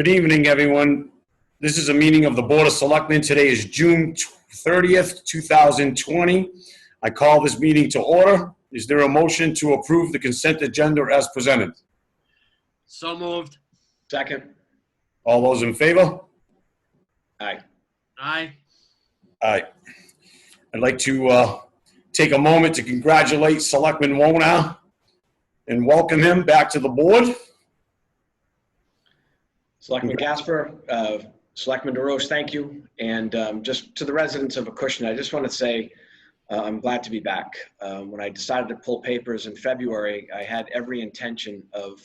Good evening, everyone. This is a meeting of the Board of Selectmen. Today is June 30th, 2020. I call this meeting to order. Is there a motion to approve the consent agenda as presented? So moved. Second. All those in favor? Aye. Aye. Aye. I'd like to take a moment to congratulate Selectman Wona and welcome him back to the board. Selectman Gasper, Selectman DeRoche, thank you. And just to the residents of Acushnet, I just want to say I'm glad to be back. When I decided to pull papers in February, I had every intention of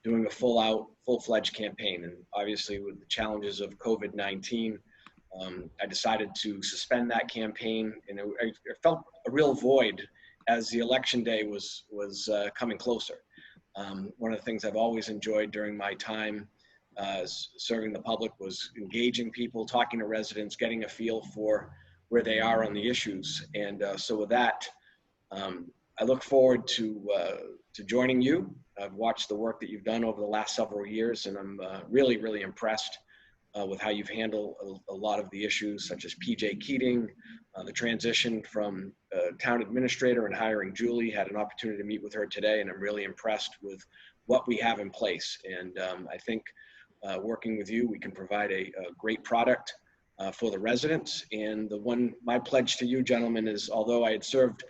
doing a full-fledged campaign. And obviously with the challenges of COVID-19, I decided to suspend that campaign. And I felt a real void as the election day was coming closer. One of the things I've always enjoyed during my time serving the public was engaging people, talking to residents, getting a feel for where they are on the issues. And so with that, I look forward to joining you. I've watched the work that you've done over the last several years, and I'm really, really impressed with how you've handled a lot of the issues, such as PJ Keating, the transition from town administrator and hiring Julie. Had an opportunity to meet with her today, and I'm really impressed with what we have in place. And I think working with you, we can provide a great product for the residents. And my pledge to you, gentlemen, is although I had served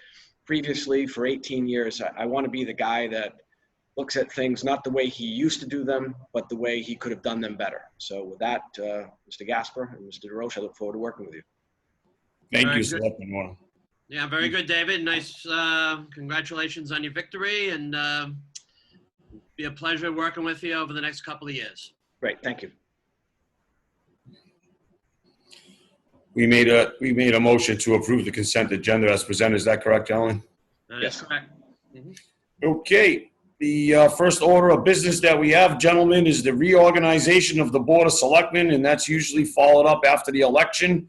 previously for 18 years, I want to be the guy that looks at things not the way he used to do them, but the way he could have done them better. So with that, Mr. Gasper and Mr. DeRoche, I look forward to working with you. Thank you, Selectman Wona. Yeah, very good, David. Nice. Congratulations on your victory, and be a pleasure working with you over the next couple of years. Great, thank you. We made a motion to approve the consent agenda as presented. Is that correct, Ellen? That Yes. is correct. Mm-hmm. Okay. The first order of business that we have, gentlemen, is the reorganization of the Board of Selectmen, and that's usually followed up after the election.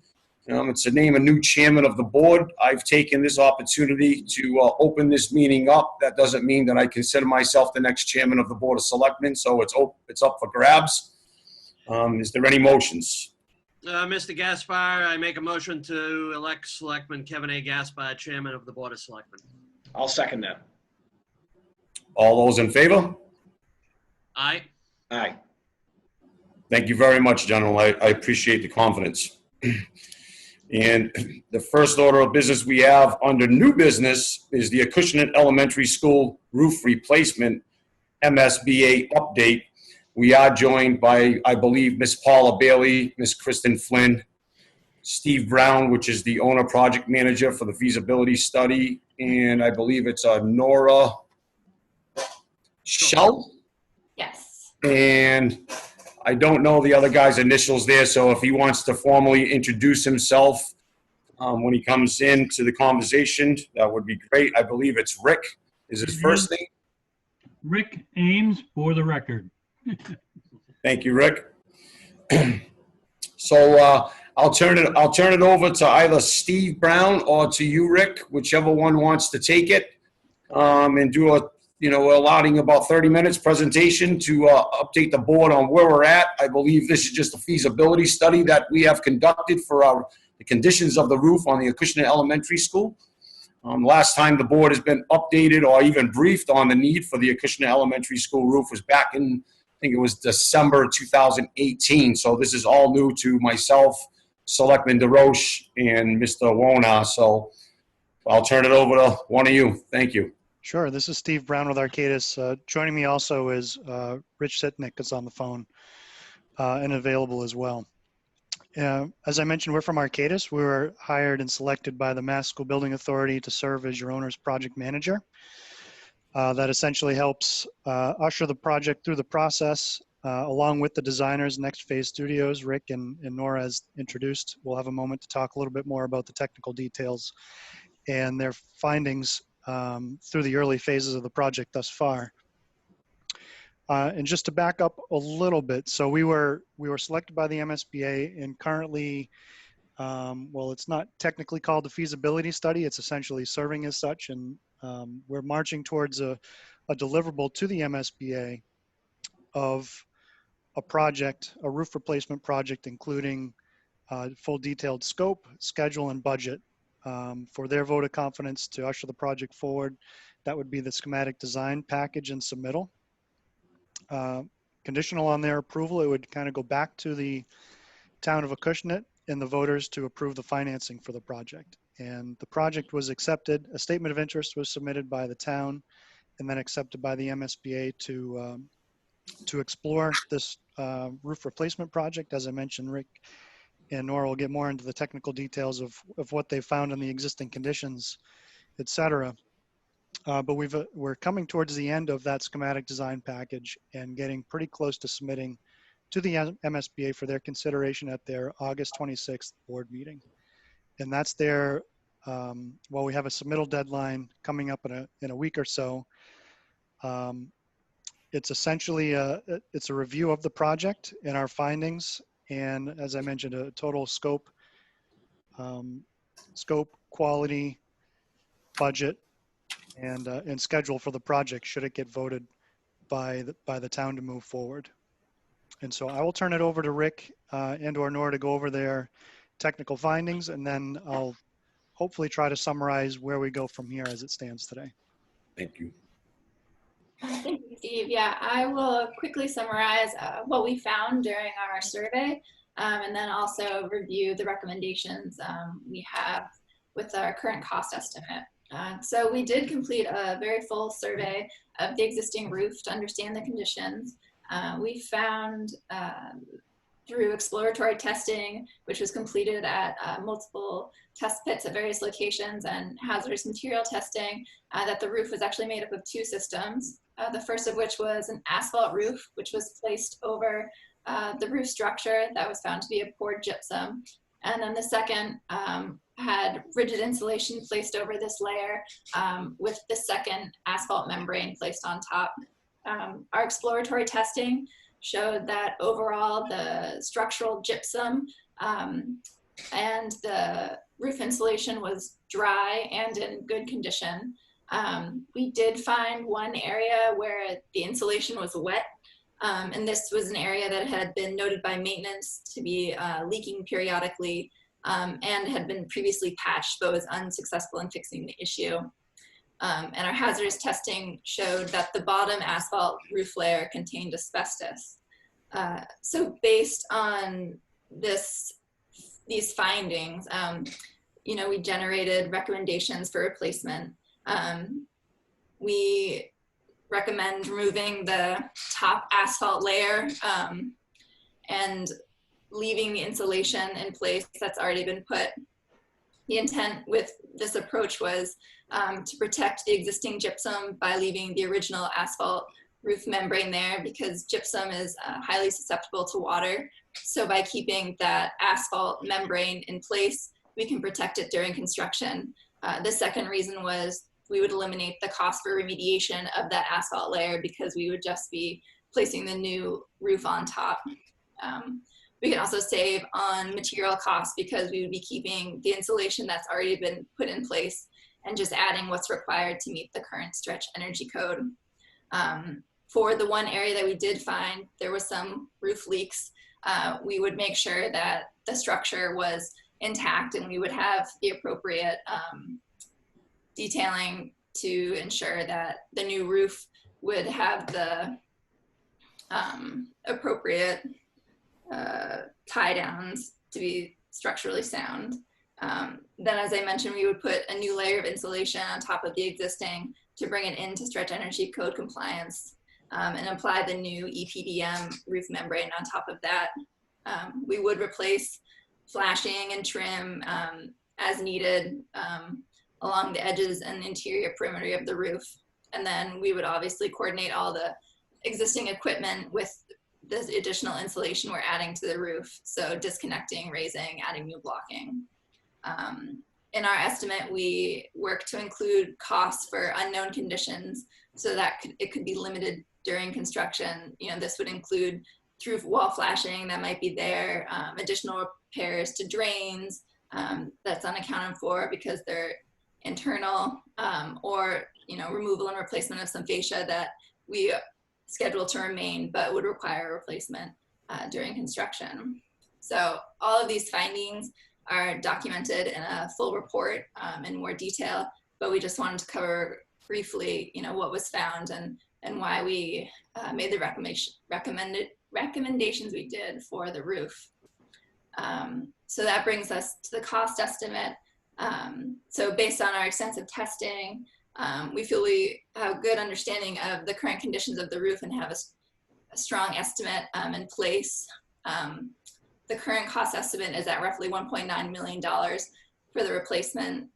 It's to name a new chairman of the board. I've taken this opportunity to open this meeting up. That doesn't mean that I consider myself the next chairman of the Board of Selectmen, so it's up for grabs. Is there any motions? Mr. Gaspar, I make a motion to elect Selectman Kevin A. Gaspar, chairman of the Board of Selectmen. I'll second that. All those in favor? Aye. Aye. Thank you very much, gentlemen. I appreciate the confidence. And the first order of business we have under new business is the Acushnet Elementary School roof replacement MSBA update. We are joined by, I believe, Miss Paula Bailey, Miss Kristen Flynn, Steve Brown, which is the owner project manager for the feasibility study, and I believe it's Nora Shell. Yes. And I don't know the other guy's initials there, so if he wants to formally introduce himself when he comes into the conversation, that would be great. I believe it's Rick is his first name. Rick Ames, for the record. Thank you, Rick. So I'll turn it over to either Steve Brown or to you, Rick, whichever one wants to take it, and do allotting about 30 minutes presentation to update the board on where we're at. I believe this is just a feasibility study that we have conducted for the conditions of the roof on the Acushnet Elementary School. Last time the board has been updated or even briefed on the need for the Acushnet Elementary School roof was back in, I think it was December 2018. So this is all new to myself, Selectman DeRoche, and Mr. Wona. So I'll turn it over to one of you. Thank you. Sure. This is Steve Brown with Arcadis. Joining me also is Rich Sitnick is on the phone and available as well. As I mentioned, we're from Arcadis. We were hired and selected by the Mass School Building Authority to serve as your owner's project manager. That essentially helps usher the project through the process along with the designers, Next Phase Studios. Rick and Nora, as introduced, will have a moment to talk a little bit more about the technical details and their findings through the early phases of the project thus far. And just to back up a little bit, so we were selected by the MSBA, and currently, well, it's not technically called the feasibility study, it's essentially serving as such, and we're marching towards a deliverable to the MSBA of a project, a roof replacement project, including full detailed scope, schedule, and budget. For their vote of confidence to usher the project forward, that would be the schematic design package and submittal. Conditional on their approval, it would kind of go back to the town of Acushnet and the voters to approve the financing for the project. And the project was accepted. A statement of interest was submitted by the town and then accepted by the MSBA to explore this roof replacement project. As I mentioned, Rick and Nora will get more into the technical details of what they found in the existing conditions, et cetera. But we're coming towards the end of that schematic design package and getting pretty close to submitting to the MSBA for their consideration at their August 26th board meeting. And that's their, well, we have a submittal deadline coming up in a week or so. It's essentially it's a review of the project and our findings. And as I mentioned, a total scope, quality, budget, and schedule for the project should it get voted by the town to move forward. And so I will turn it over to Rick and/or Nora to go over their technical findings, and then I'll hopefully try to summarize where we go from here as it stands today. Thank you. Thank you, Steve. Yeah, I will quickly summarize what we found during our survey, and then also review the recommendations we have with our current cost estimate. So we did complete a very full survey of the existing roof to understand the conditions. We found through exploratory testing, which was completed at multiple test pits at various locations, and hazardous material testing, that the roof was actually made up of two systems. The first of which was an asphalt roof, which was placed over the roof structure that was found to be a poured gypsum. And then the second had rigid insulation placed over this layer with the second asphalt membrane placed on top. Our exploratory testing showed that overall the structural gypsum and the roof insulation was dry and in good condition. We did find one area where the insulation was wet, and this was an area that had been noted by maintenance to be leaking periodically and had been previously patched but was unsuccessful in fixing the issue. And our hazardous testing showed that the bottom asphalt roof layer contained asbestos. So based on these findings, we generated recommendations for replacement. We recommend removing the top asphalt layer and leaving the insulation in place that's already been put. The intent with this approach was to protect the existing gypsum by leaving the original asphalt roof membrane there, because gypsum is highly susceptible to water. So by keeping that asphalt membrane in place, we can protect it during construction. The second reason was we would eliminate the cost for remediation of that asphalt layer because we would just be placing the new roof on top. We can also save on material costs because we would be keeping the insulation that's already been put in place and just adding what's required to meet the current stretch energy code. For the one area that we did find, there was some roof leaks. We would make sure that the structure was intact and we would have the appropriate detailing to ensure that the new roof would have the appropriate tie downs to be structurally sound. Then, as I mentioned, we would put a new layer of insulation on top of the existing to bring it into stretch energy code compliance, and apply the new EPDM roof membrane on top of that. We would replace flashing and trim as needed along the edges and interior perimeter of the roof. And then we would obviously coordinate all the existing equipment with the additional insulation we're adding to the roof. So disconnecting, raising, adding new blocking. In our estimate, we work to include costs for unknown conditions so that it could be limited during construction. This would include through wall flashing that might be there, additional repairs to drains that's unaccounted for because they're internal, or removal and replacement of some fascia that we schedule to remain but would require a replacement. during construction. So all of these findings are documented in a full report in more detail, but we just wanted to cover briefly, what was found and why we made the recommendations we did for the roof. So that brings us to the cost estimate. So based on our extensive testing, we feel we have a good understanding of the current conditions of the roof and have a strong estimate in place. The current cost estimate is at roughly $1.9 million for the replacement.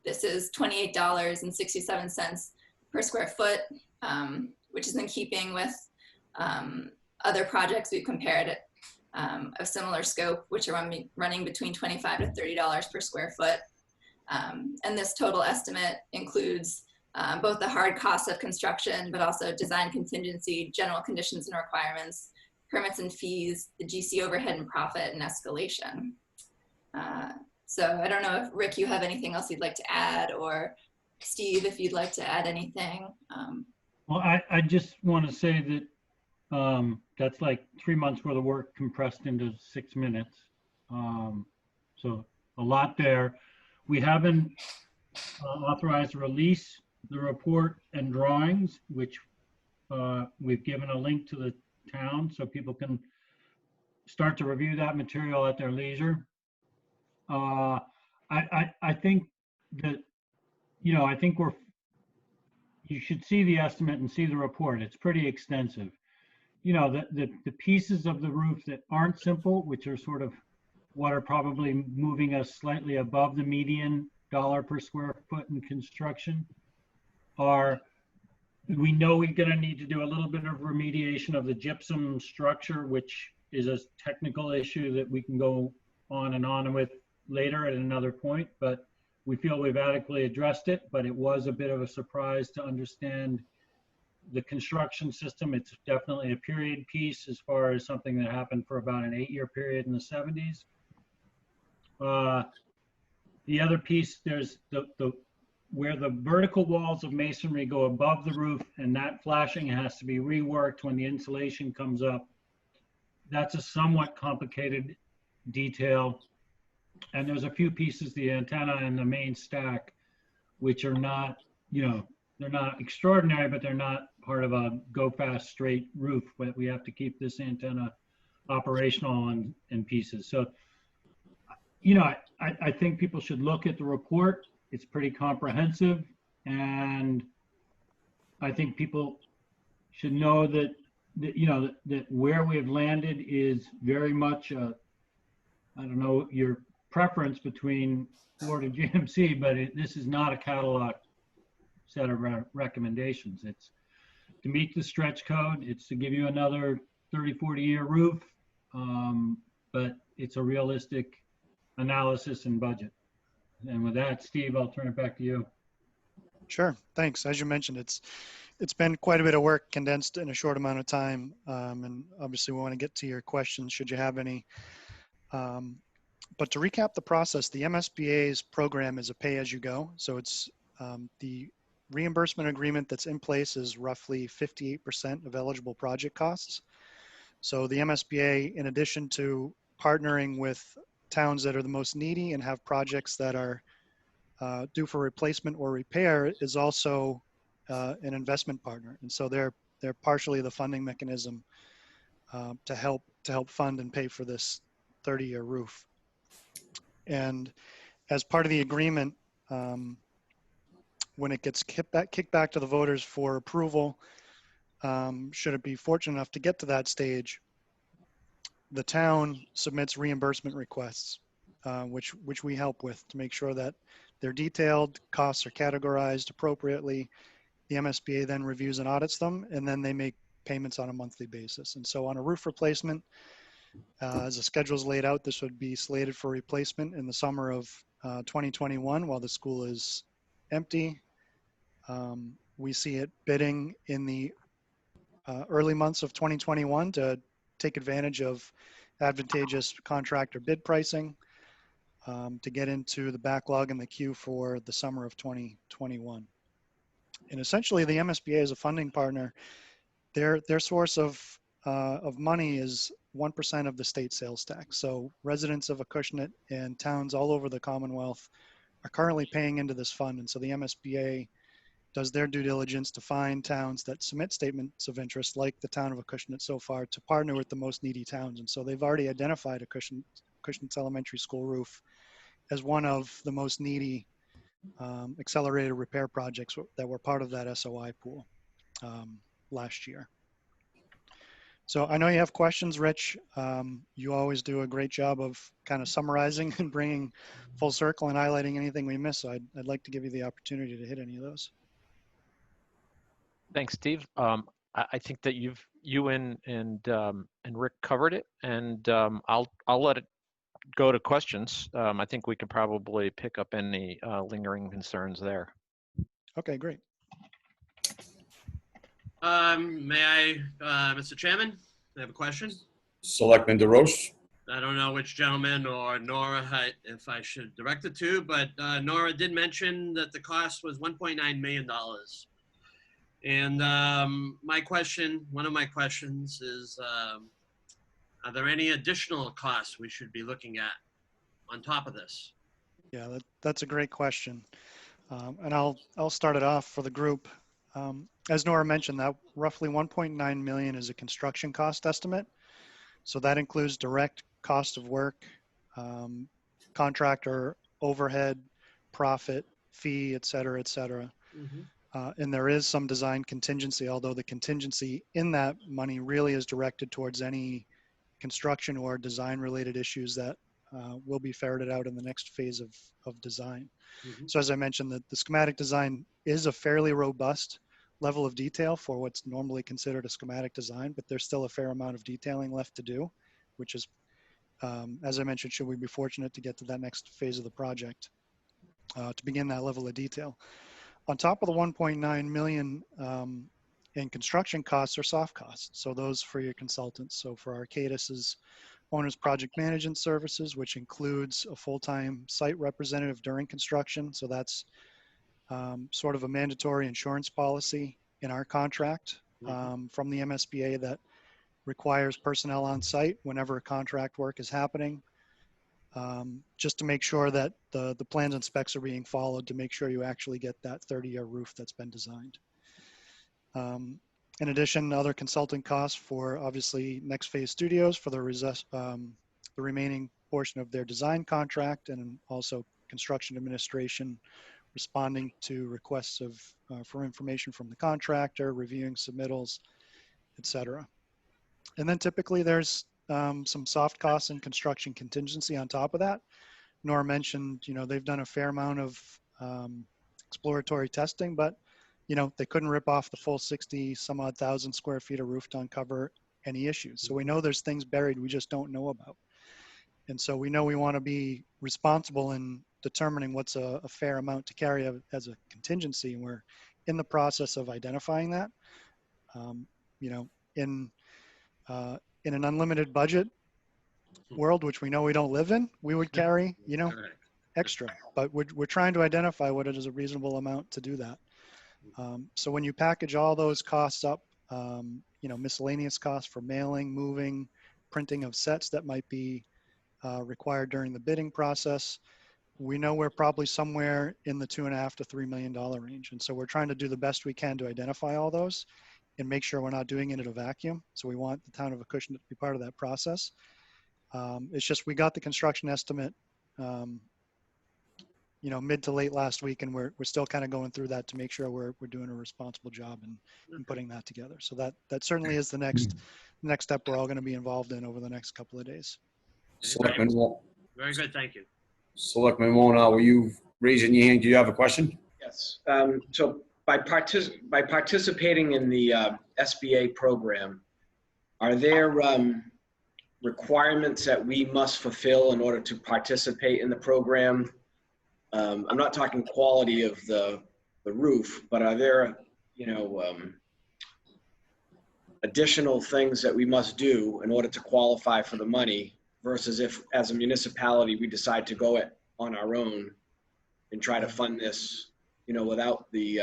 This is $28.67 per square foot, which is in keeping with other projects we've compared of similar scope, which are running between $25 to $30 per square foot. And this total estimate includes both the hard costs of construction, but also design contingency, general conditions and requirements, permits and fees, the GC overhead and profit, and escalation. So I don't know if, Rick, you have anything else you'd like to add, or Steve, if you'd like to add anything. Well, I just want to say that that's like 3 months worth of work compressed into 6 minutes. So a lot there. We haven't authorized to release the report and drawings, which we've given a link to the town so people can start to review that material at their leisure. I think that, I think you should see the estimate and see the report. It's pretty extensive. The pieces of the roof that aren't simple, which are sort of what are probably moving us slightly above the median dollar per square foot in construction, we know we're going to need to do a little bit of remediation of the gypsum structure, which is a technical issue that we can go on and on with later at another point, but we feel we've adequately addressed it. But it was a bit of a surprise to understand the construction system. It's definitely a period piece as far as something that happened for about an 8-year period in the 70s. The other piece, there's where the vertical walls of masonry go above the roof, and that flashing has to be reworked when the insulation comes up. That's a somewhat complicated detail. And there's a few pieces, the antenna and the main stack, which are not, they're not extraordinary, but they're not part of a go fast straight roof. But we have to keep this antenna operational in pieces. So, I think people should look at the report. It's pretty comprehensive, and I think people should know that that where we have landed is very much I don't know your preference between Florida GMC, but this is not a catalog set of recommendations. It's to meet the stretch code. It's to give you another 30, 40-year roof, but it's a realistic analysis and budget. And with that, Steve, I'll turn it back to you. Sure, thanks. As you mentioned, it's been quite a bit of work condensed in a short amount of time, and obviously we want to get to your questions should you have any. But to recap the process, the MSBA's program is a pay-as-you-go. So it's the reimbursement agreement that's in place is roughly 58% of eligible project costs. So the MSBA, in addition to partnering with towns that are the most needy and have projects that are due for replacement or repair, is also an investment partner. And so they're partially the funding mechanism to help fund and pay for this 30-year roof. And as part of the agreement, when it gets kicked back to the voters for approval, should it be fortunate enough to get to that stage, the town submits reimbursement requests, which we help with to make sure that they're detailed, costs are categorized appropriately. The MSBA then reviews and audits them, and then they make payments on a monthly basis. And so on a roof replacement, as the schedule is laid out, this would be slated for replacement in the summer of 2021 while the school is empty. We see it bidding in the early months of 2021 to take advantage of advantageous contractor bid pricing to get into the backlog and the queue for the summer of 2021. And essentially the MSBA is a funding partner. Their source of of money is 1% of the state sales tax. So residents of Acushnet and towns all over the Commonwealth are currently paying into this fund. And so the MSBA does their due diligence to find towns that submit statements of interest, like the town of Acushnet so far, to partner with the most needy towns. And so they've already identified Acushnet's elementary school roof as one of the most needy accelerated repair projects that were part of that SOI pool last year. So I know you have questions, Rich. You always do a great job of kind of summarizing and bringing full circle and highlighting anything we miss. So I'd like to give you the opportunity to hit any of those. Thanks, Steve. I think that you and Rick covered it, and I'll let it go to questions. I think we can probably pick up any lingering concerns there. Okay, great. May I, Mr. Chairman, I have a question. Selectman DeRoche? I don't know which gentleman or Nora, if I should direct it to, but Nora did mention that the cost was $1.9 million. And one of my questions is, are there any additional costs we should be looking at on top of this? Yeah, that's a great question. And I'll start it off for the group. As Nora mentioned, that roughly 1.9 million is a construction cost estimate. So that includes direct cost of work, contractor overhead, profit, fee, et cetera, et cetera. Mm-hmm. And there is some design contingency, although the contingency in that money really is directed towards any construction or design related issues that will be ferreted out in the next phase of design. Mm-hmm. So as I mentioned, the schematic design is a fairly robust level of detail for what's normally considered a schematic design, but there's still a fair amount of detailing left to do, which is, as I mentioned, should we be fortunate to get to that next phase of the project to begin that level of detail. On top of the 1.9 million in construction costs are soft costs. So those for your consultants. So for Arcadis's owner's project management services, which includes a full-time site representative during construction. So that's sort of a mandatory insurance policy in our contract from the MSBA that requires personnel on site whenever contract work is happening, just to make sure that the plans and specs are being followed to make sure you actually get that 30-year roof that's been designed. In addition, other consulting costs for obviously Next Phase Studios for the remaining portion of their design contract, and also construction administration responding to requests for information from the contractor, reviewing submittals, et cetera. And then typically there's some soft costs and construction contingency on top of that. Nora mentioned, they've done a fair amount of exploratory testing, but they couldn't rip off the full 60 some odd thousand square feet of roof to uncover any issues. So we know there's things buried we just don't know about. And so we know we want to be responsible in determining what's a fair amount to carry as a contingency. And we're in the process of identifying that. In an unlimited budget world, which we know we don't live in, we would carry, extra. But we're trying to identify what it is a reasonable amount to do that. So when you package all those costs up, miscellaneous costs for mailing, moving, printing of sets that might be required during the bidding process, we know we're probably somewhere in the $2.5 to $3 million range. And so we're trying to do the best we can to identify all those and make sure we're not doing it in a vacuum. So we want the town of Acushnet to be part of that process. It's just, we got the construction estimate, mid to late last week, and we're still kind of going through that to make sure we're doing a responsible job in putting that together. So that certainly is the next step we're all going to be involved in over the next couple of days. Selectman Wall. Very good, thank you. Selectman Wallner, were you raising your hand? Do you have a question? Yes. So by participating in the SBA program, are there requirements that we must fulfill in order to participate in the program? I'm not talking quality of the roof, but are there, additional things that we must do in order to qualify for the money, versus if, as a municipality, we decide to go it on our own and try to fund this, without the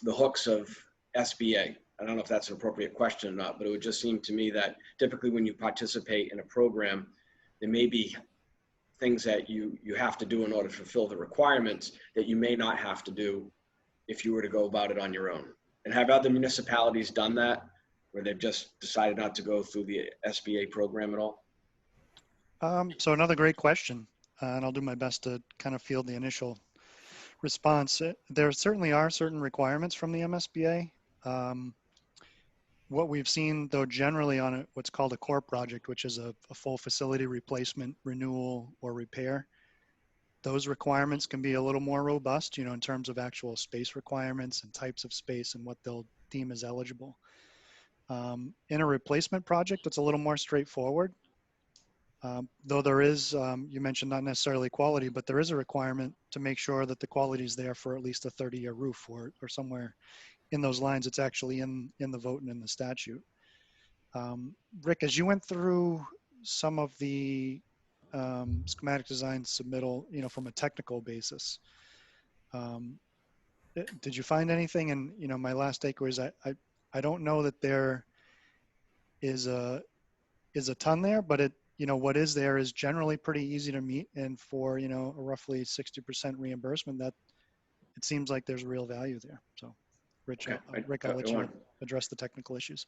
hooks of SBA? I don't know if that's an appropriate question or not, but it would just seem to me that typically when you participate in a program, there may be things that you have to do in order to fulfill the requirements that you may not have to do if you were to go about it on your own. And have other municipalities done that, where they've just decided not to go through the SBA program at all? So another great question, and I'll do my best to kind of field the initial response. There certainly are certain requirements from the MSBA. What we've seen, though, generally on what's called a core project, which is a full facility replacement, renewal, or repair, those requirements can be a little more robust, in terms of actual space requirements and types of space and what they'll deem as eligible. In a replacement project, it's a little more straightforward. Though there is, you mentioned not necessarily quality, but there is a requirement to make sure that the quality is there for at least a 30-year roof or somewhere in those lines. It's actually in the vote and in the statute. Rick, as you went through some of the schematic design submittal, from a technical basis, did you find anything? And, my last takeaway is I don't know that there is a ton there, but what is there is generally pretty easy to meet. And for, a roughly 60% reimbursement, that it seems like there's real value there. So Rick, I'll let you address the technical issues.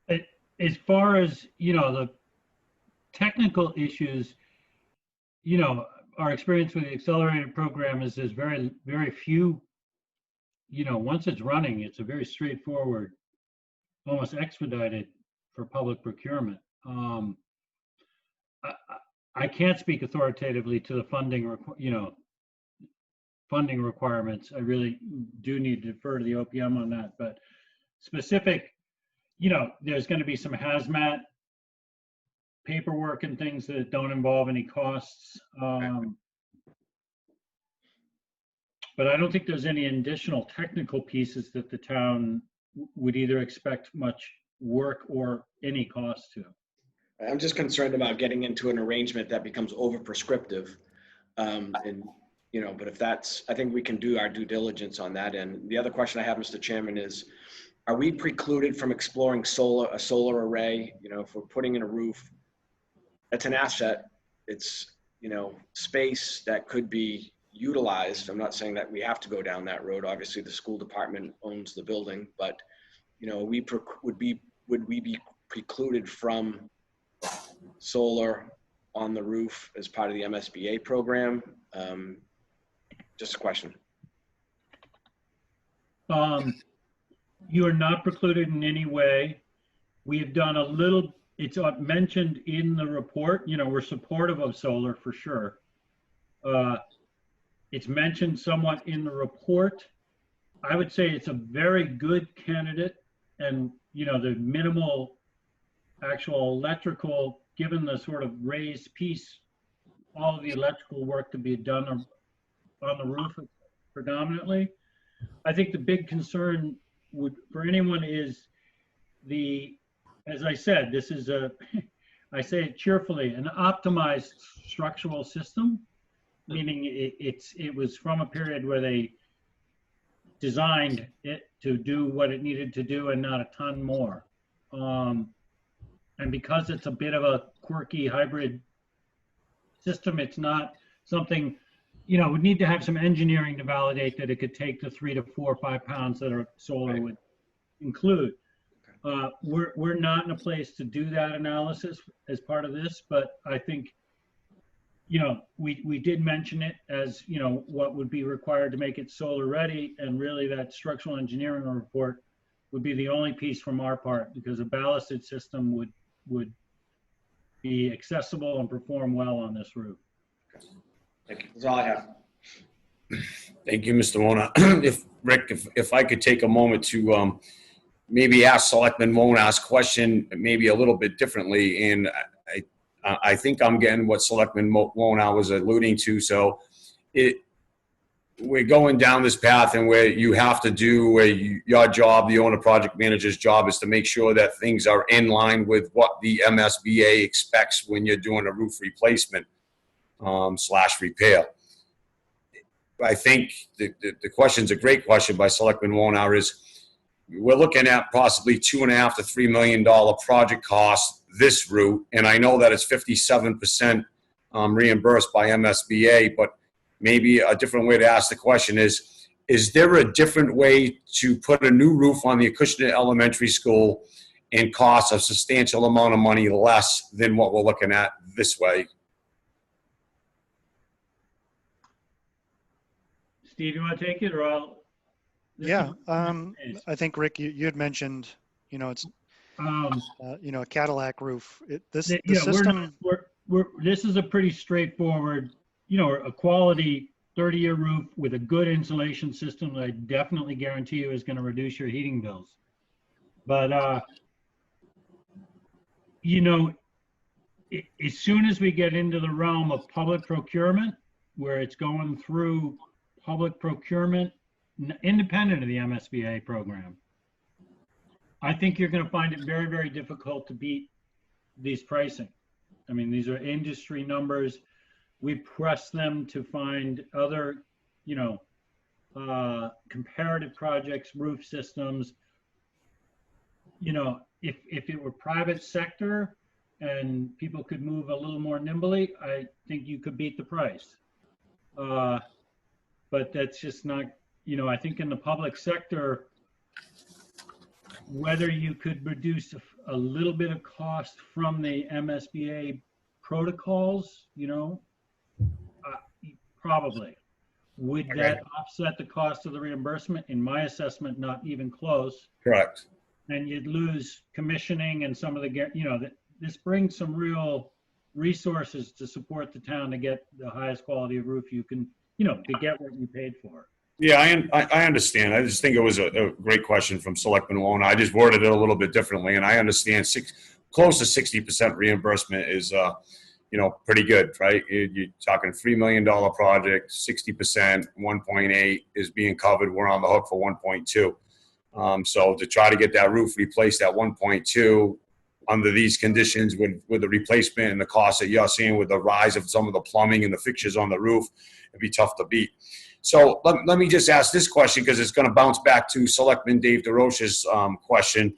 As far as, the technical issues, our experience with the accelerated program is there's very, very few, once it's running, it's a very straightforward, almost expedited for public procurement. I can't speak authoritatively to the funding, funding requirements. I really do need to defer to the OPM on that, but specific, there's going to be some hazmat paperwork and things that don't involve any costs. But I don't think there's any additional technical pieces that the town would either expect much work or any cost to. I'm just concerned about getting into an arrangement that becomes over prescriptive. And, but if that's, I think we can do our due diligence on that. And the other question I have, Mr. Chairman, is, are we precluded from exploring a solar array? If we're putting in a roof, it's an asset. It's, space that could be utilized. I'm not saying that we have to go down that road. Obviously, the school department owns the building, but, would we be precluded from solar on the roof as part of the MSBA program? Just a question. You are not precluded in any way. We have done a little, it's mentioned in the report, we're supportive of solar for sure. It's mentioned somewhat in the report. I would say it's a very good candidate, and the minimal actual electrical, given the sort of raised piece, all of the electrical work to be done on the roof predominantly. I think the big concern for anyone is as I said, this is I say it cheerfully, an optimized structural system, meaning it was from a period where they designed it to do what it needed to do and not a ton more. And because it's a bit of a quirky hybrid system, it's not something, would need to have some engineering to validate that it could take the 3 to 4 or 5 pounds that a solar would include. We're not in a place to do that analysis as part of this, but I think, we did mention it as, what would be required to make it solar ready, and really that structural engineering report would be the only piece from our part, because a ballasted system would be accessible and perform well on this roof. Thank you. That's all I have. Thank you, Mr. Wona. Rick, if I could take a moment to maybe ask Selectman Wona's question maybe a little bit differently, and I think I'm getting what Selectman Wona was alluding to. So we're going down this path, and where you have to do your job, the owner project manager's job, is to make sure that things are in line with what the MSBA expects when you're doing a roof replacement / repair. I think the question's a great question by Selectman Wonar is we're looking at possibly $2.5 to $3 million project cost this route. And I know that it's 57% reimbursed by MSBA, but maybe a different way to ask the question is there a different way to put a new roof on the Acushnet Elementary School and cost a substantial amount of money less than what we're looking at this way? Steve, you want to take it, or I'll? Yeah, I think Rick, you had mentioned, it's a Cadillac roof. The system. This is a pretty straightforward, a quality 30-year roof with a good insulation system that I definitely guarantee you is going to reduce your heating bills. But as soon as we get into the realm of public procurement, where it's going through public procurement independent of the MSBA program, I think you're going to find it very, very difficult to beat these pricing. I mean, these are industry numbers. We press them to find other, comparative projects, roof systems. If it were private sector and people could move a little more nimbly, I think you could beat the price. But that's just not, I think in the public sector, whether you could reduce a little bit of cost from the MSBA protocols, probably. Would that offset the cost of the reimbursement? In my assessment, not even close. Correct. And you'd lose commissioning and some of the, this brings some real resources to support the town to get the highest quality of roof you can, to get what you paid for. Yeah, I understand. I just think it was a great question from Selectman Wona. I just worded it a little bit differently, and I understand close to 60% reimbursement is, pretty good, right? You're talking $3 million project, 60%, 1.8 is being covered. We're on the hook for 1.2. So to try to get that roof replaced at 1.2 under these conditions with the replacement and the cost that you're seeing with the rise of some of the plumbing and the fixtures on the roof, it'd be tough to beat. So let me just ask this question because it's going to bounce back to Selectman Dave DeRoche's question.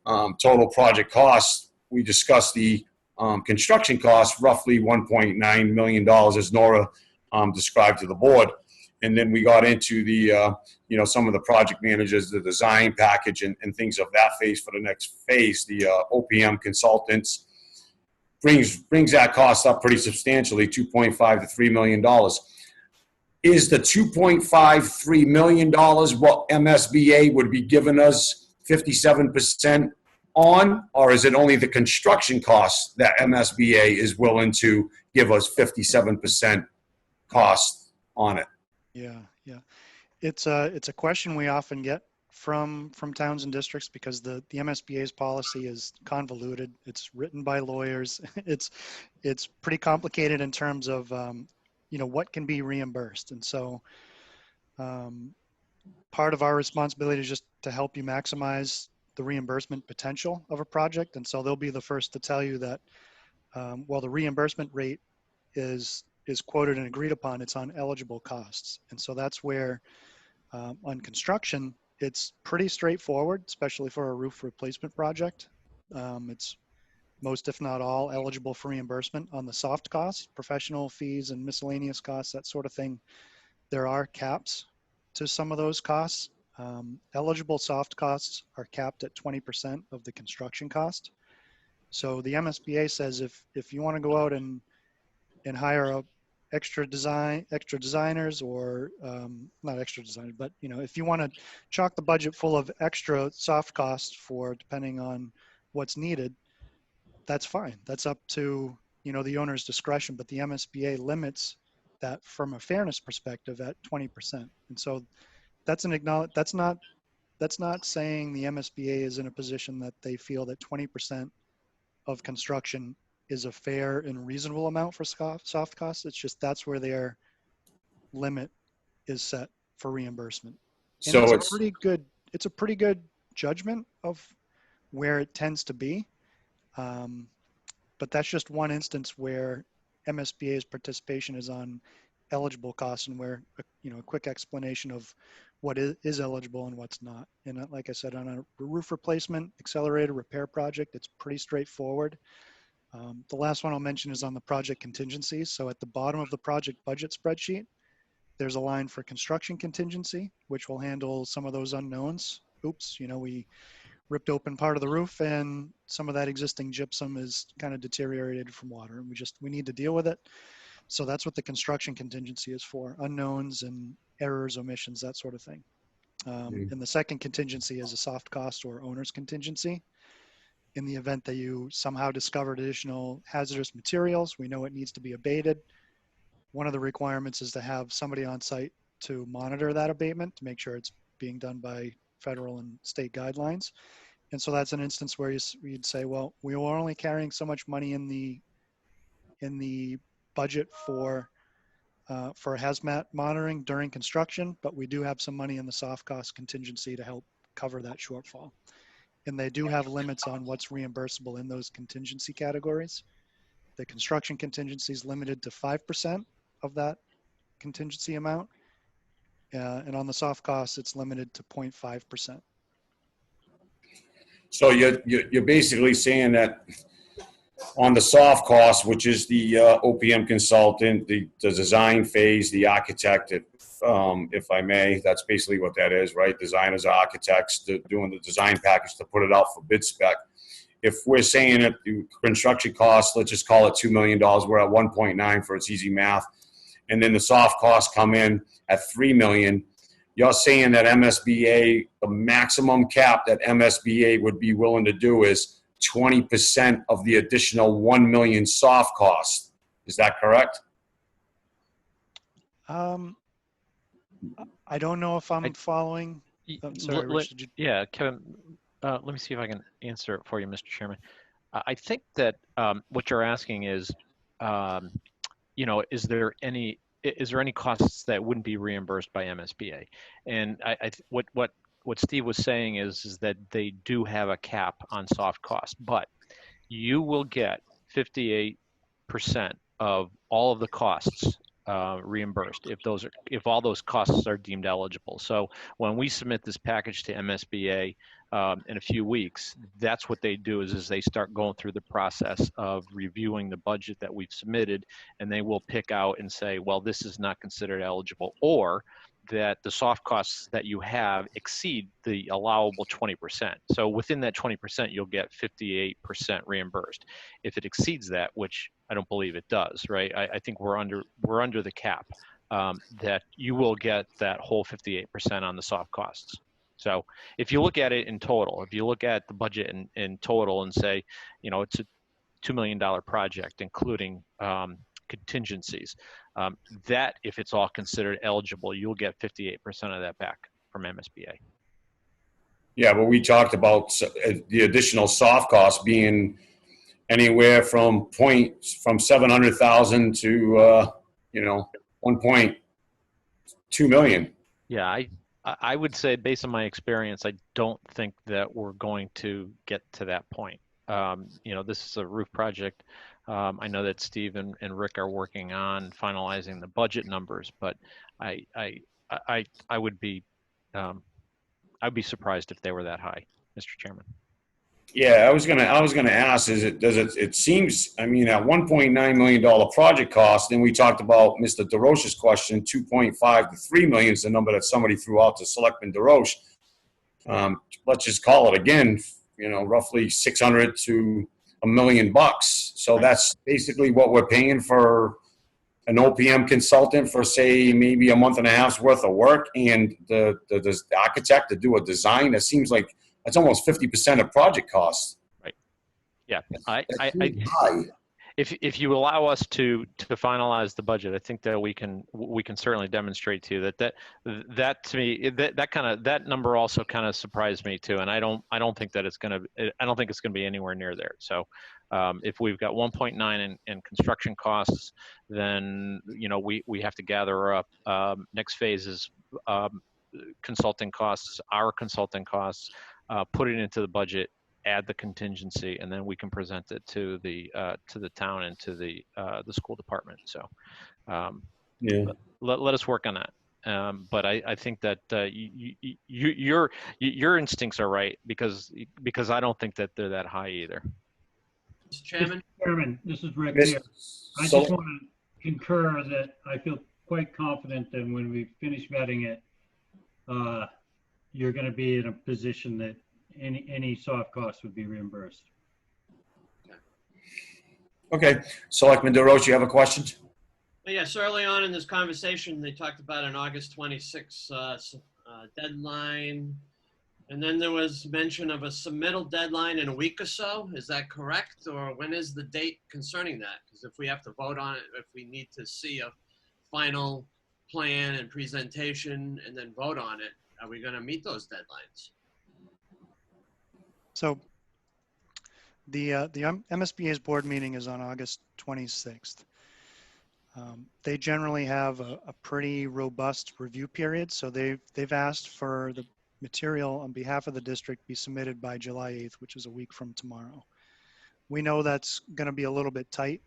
Total project costs. We discussed the construction costs, roughly $1.9 million, as Nora described to the board. And then we got into the, some of the project managers, the design package and things of that phase for the next phase. The OPM consultants brings that cost up pretty substantially, $2.5 to $3 million. Is the $2.53 million what MSBA would be giving us 57% on, or is it only the construction costs that MSBA is willing to give us 57% cost on it? Yeah. It's a question we often get from towns and districts because the MSBA's policy is convoluted. It's written by lawyers. It's pretty complicated in terms of what can be reimbursed. And so part of our responsibility is just to help you maximize the reimbursement potential of a project. And so they'll be the first to tell you that while the reimbursement rate is quoted and agreed upon, it's on eligible costs. And so that's where on construction, it's pretty straightforward, especially for a roof replacement project. It's most, if not all, eligible for reimbursement. On the soft costs, professional fees and miscellaneous costs, that sort of thing, there are caps to some of those costs. Eligible soft costs are capped at 20% of the construction cost. So the MSBA says if you want to go out and hire extra designers or not extra designers, but if you want to chalk the budget full of extra soft costs for depending on what's needed, that's fine. That's up to the owner's discretion, but the MSBA limits that from a fairness perspective at 20%. And so that's not saying the MSBA is in a position that they feel that 20% of construction is a fair and reasonable amount for soft costs. It's just that's where their limit is set for reimbursement. And so it's a pretty good judgment of where it tends to be. But that's just one instance where MSBA's participation is on eligible costs and where, a quick explanation of what is eligible and what's not. And like I said, on a roof replacement, accelerated repair project, it's pretty straightforward. The last one I'll mention is on the project contingencies. So at the bottom of the project budget spreadsheet, there's a line for construction contingency, which will handle some of those unknowns. Oops, we ripped open part of the roof and some of that existing gypsum is kind of deteriorated from water and we need to deal with it. So that's what the construction contingency is for, unknowns and errors, omissions, that sort of thing. And the second contingency is a soft cost or owner's contingency. In the event that you somehow discovered additional hazardous materials, we know it needs to be abated. One of the requirements is to have somebody on site to monitor that abatement to make sure it's being done by federal and state guidelines. And so that's an instance where you'd say, well, we were only carrying so much money in the budget for hazmat monitoring during construction, but we do have some money in the soft cost contingency to help cover that shortfall. And they do have limits on what's reimbursable in those contingency categories. The construction contingency is limited to 5% of that contingency amount. And on the soft costs, it's limited to 0.5%. So you're basically saying that on the soft cost, which is the OPM consultant, the design phase, the architect, if I may, that's basically what that is, right? Designers, architects, doing the design package to put it out for bid spec. If we're saying that the construction costs, let's just call it $2 million, we're at 1.9 for its easy math, and then the soft costs come in at $3 million. You're saying that MSBA, the maximum cap that MSBA would be willing to do is 20% of the additional 1 million soft costs. Is that correct? I don't know if I'm following. I'm sorry, Rich, did you... Yeah, Kevin, let me see if I can answer it for you, Mr. Chairman. I think that what you're asking is, is there any costs that wouldn't be reimbursed by MSBA? And what Steve was saying is that they do have a cap on soft costs, but you will get 58% of all of the costs reimbursed if all those costs are deemed eligible. So when we submit this package to MSBA in a few weeks, that's what they do is they start going through the process of reviewing the budget that we've submitted, and they will pick out and say, well, this is not considered eligible, or that the soft costs that you have exceed the allowable 20%. So within that 20%, you'll get 58% reimbursed. If it exceeds that, which I don't believe it does, right? I think we're under the cap that you will get that whole 58% on the soft costs. So if you look at it in total, if you look at the budget in total and say, it's a $2 million project, including contingencies, that if it's all considered eligible, you'll get 58% of that back from MSBA. Yeah, but we talked about the additional soft costs being anywhere from 700,000 to 1.2 million. Yeah, I would say based on my experience, I don't think that we're going to get to that point. This is a roof project. I know that Steve and Rick are working on finalizing the budget numbers, but I would be I'd be surprised if they were that high, Mr. Chairman. Yeah, I was gonna ask, it seems, I mean, at $1.9 million project cost, and we talked about Mr. DeRoche's question, 2.5 to 3 million is the number that somebody threw out to Selectman DeRoche. Let's just call it again, roughly 600 to $1 million. So that's basically what we're paying for an OPM consultant for, say, maybe a month and a half's worth of work, and the architect to do a design. That seems like that's almost 50% of project costs. Right. Yeah. If you allow us to finalize the budget, I think that we can certainly demonstrate to you that to me that number also kind of surprised me too, and I don't think it's gonna be anywhere near there. So if we've got 1.9 in construction costs, then we have to gather up next phase is consulting costs, our consulting costs, put it into the budget, add the contingency, and then we can present it to the town and to the school department. So Yeah. Let us work on that. But I think that your instincts are right because I don't think that they're that high either. Mr. Chairman? Chairman, this is Rick Miss- here. I so- just want to concur that I feel quite confident that when we finish vetting it, you're going to be in a position that any soft costs would be reimbursed. Okay, Selectman DeRoche, you have a question? Well, yes, early on in this conversation, they talked about an August 26th deadline. And then there was mention of a submittal deadline in a week or so. Is that correct? Or when is the date concerning that? Because if we have to vote on it, if we need to see a final plan and presentation and then vote on it, are we going to meet those deadlines? So the MSBA's board meeting is on August 26th. They generally have a pretty robust review period. So they've asked for the material on behalf of the district be submitted by July 8th, which is a week from tomorrow. We know that's going to be a little bit tight.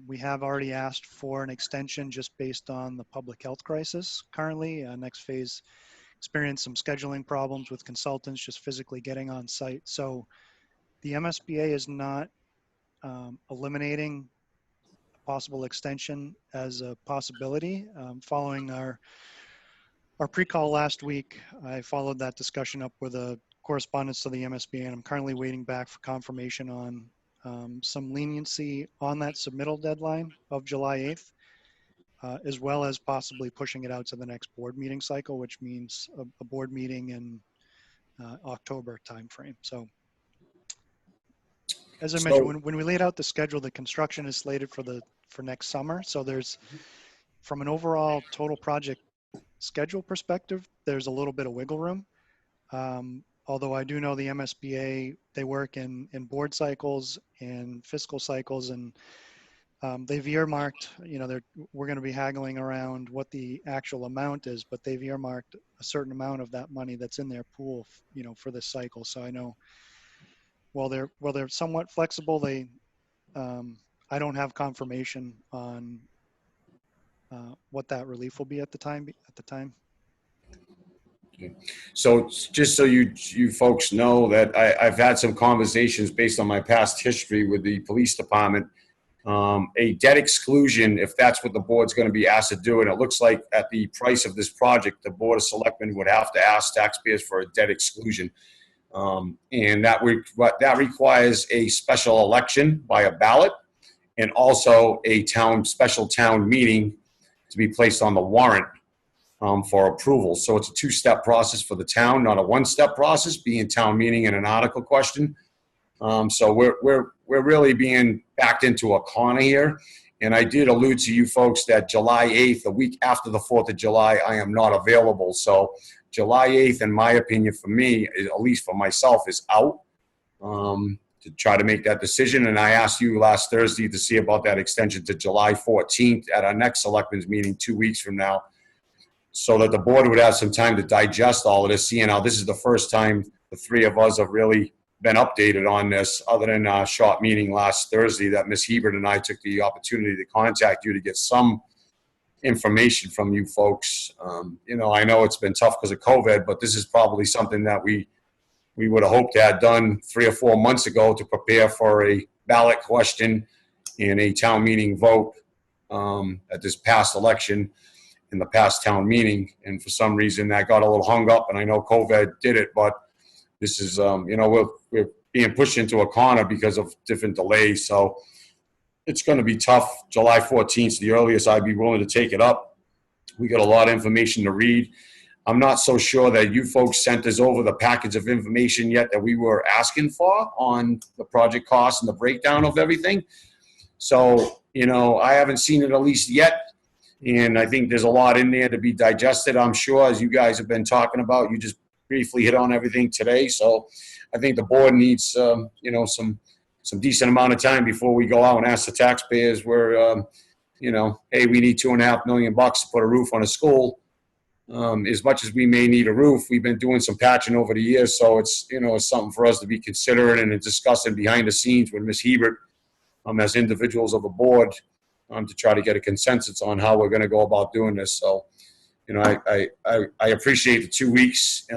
We have already asked for an extension just based on the public health crisis currently. Next phase experienced some scheduling problems with consultants just physically getting on site. So the MSBA is not eliminating a possible extension as a possibility. Following our pre-call last week, I followed that discussion up with a correspondence to the MSBA, and I'm currently waiting back for confirmation on some leniency on that submittal deadline of July 8th, as well as possibly pushing it out to the next board meeting cycle, which means a board meeting in October timeframe. So as I mentioned, when we laid out the schedule, the construction is slated for next summer. So there's, from an overall total project schedule perspective, there's a little bit of wiggle room. Although I do know the MSBA, they work in board cycles and fiscal cycles, and they've earmarked, we're going to be haggling around what the actual amount is, but they've earmarked a certain amount of that money that's in their pool, for this cycle. So I know while they're somewhat flexible, I don't have confirmation on what that relief will be at the time. So just so you folks know that I've had some conversations based on my past history with the police department. A debt exclusion, if that's what the board's going to be asked to do, and it looks like at the price of this project, the Board of Selectmen would have to ask taxpayers for a debt exclusion. And that requires a special election by a ballot and also a special town meeting to be placed on the warrant for approval. So it's a two-step process for the town, not a one-step process, being town meeting and an article question. So we're really being backed into a corner here. And I did allude to you folks that July 8th, a week after the 4th of July, I am not available. So July 8th, in my opinion, for me, at least for myself, is out to try to make that decision. And I asked you last Thursday to see about that extension to July 14th at our next Selectmen's meeting 2 weeks from now, so that the board would have some time to digest all of this, seeing how this is the first time the three of us have really been updated on this, other than a short meeting last Thursday that Ms. Hebert and I took the opportunity to contact you to get some information from you folks. I know it's been tough because of COVID, but this is probably something that we would have hoped to have done 3 or 4 months ago to prepare for a ballot question and a town meeting vote at this past election in the past town meeting. And for some reason that got a little hung up, and I know COVID did it, but this is, we're being pushed into a corner because of different delays. So it's going to be tough. July 14th is the earliest I'd be willing to take it up. We got a lot of information to read. I'm not so sure that you folks sent us over the package of information yet that we were asking for on the project costs and the breakdown of everything. So, I haven't seen it at least yet. And I think there's a lot in there to be digested, I'm sure, as you guys have been talking about. You just briefly hit on everything today. So I think the board needs, some decent amount of time before we go out and ask the taxpayers where, hey, we need $2.5 million to put a roof on a school. As much as we may need a roof, we've been doing some patching over the years. So it's, it's something for us to be considering and discussing behind the scenes with Ms. Hebert as individuals of the board. to try to get a consensus on how we're going to go about doing this. So, you know, I appreciate the 2 weeks.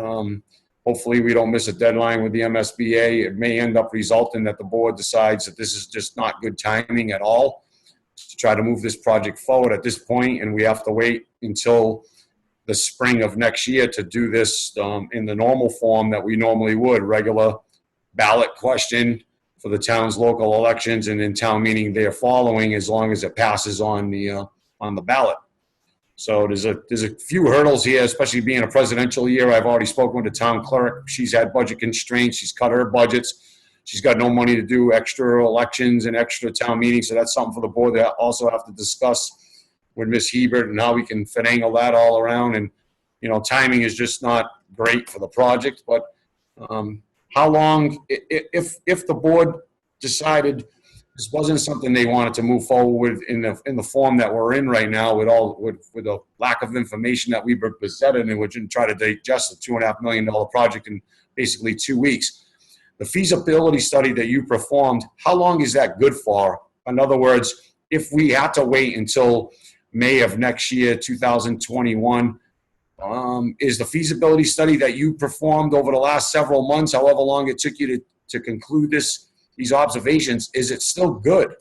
Hopefully we don't miss a deadline with the MSBA. It may end up resulting that the board decides that this is just not good timing at all to try to move this project forward at this point, and we have to wait until the spring of next year to do this in the normal form that we normally would, regular ballot question for the town's local elections, and in town meeting they're following, as long as it passes on the ballot. So there's a few hurdles here, especially being a presidential year. I've already spoken with the town clerk. She's had budget constraints. She's cut her budgets. She's got no money to do extra elections and extra town meetings. So that's something for the board to also have to discuss with Ms. Hebert, and how we can finagle that all around. And, you know, timing is just not great for the project. But how long, if the board decided this wasn't something they wanted to move forward with in the form that we're in right now, with the lack of information that we were presented, and we're going to try to digest a $2.5 million project in basically 2 weeks. The feasibility study that you performed, how long is that good for? In other words, if we had to wait until May of next year, 2021, is the feasibility study that you performed over the last several months, however long it took you to conclude these observations, is it still good?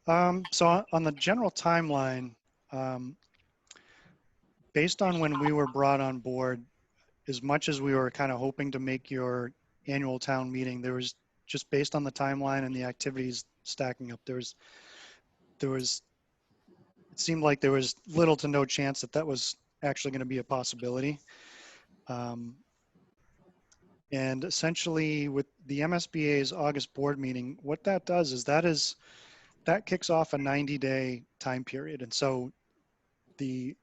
So on the general timeline, based on when we were brought on board, as much as we were kind of hoping to make your annual town meeting, there was, just based on the timeline and the activities stacking up, it seemed like there was little to no chance that was actually going to be a possibility. And essentially with the MSBA's August board meeting, what that does is that kicks off a 90-day time period. And so the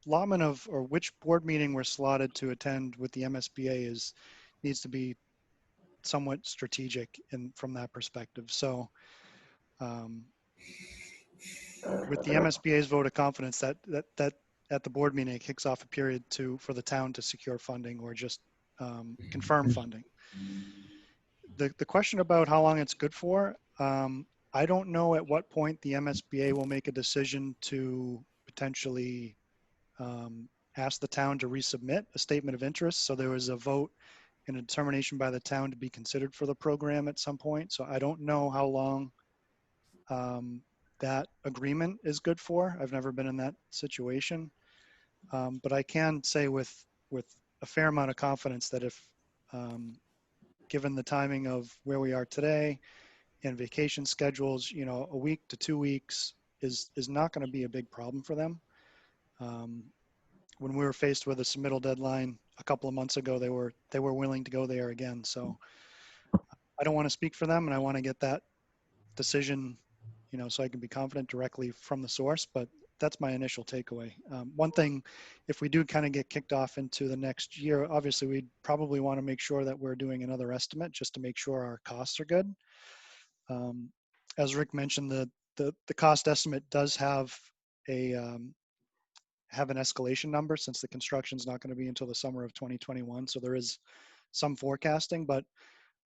allotment of, or which board meeting we're slotted to attend with the MSBA needs to be somewhat strategic from that perspective. So with the MSBA's vote of confidence, that at the board meeting, it kicks off a period for the town to secure funding or just confirm funding. The question about how long it's good for, I don't know at what point the MSBA will make a decision to potentially ask the town to resubmit a statement of interest. So there was a vote and a determination by the town to be considered for the program at some point. So I don't know how long that agreement is good for. I've never been in that situation. But I can say with a fair amount of confidence that if, given the timing of where we are today and vacation schedules, you know, a week to 2 weeks is not going to be a big problem for them. When we were faced with a submittal deadline a couple of months ago, they were willing to go there again. So I don't want to speak for them, and I want to get that decision, you know, so I can be confident directly from the source, but that's my initial takeaway. One thing, if we do kind of get kicked off into the next year, obviously we'd probably want to make sure that we're doing another estimate just to make sure our costs are good. As Rick mentioned, the cost estimate does have an escalation number, since the construction is not going to be until the summer of 2021. So there is some forecasting, but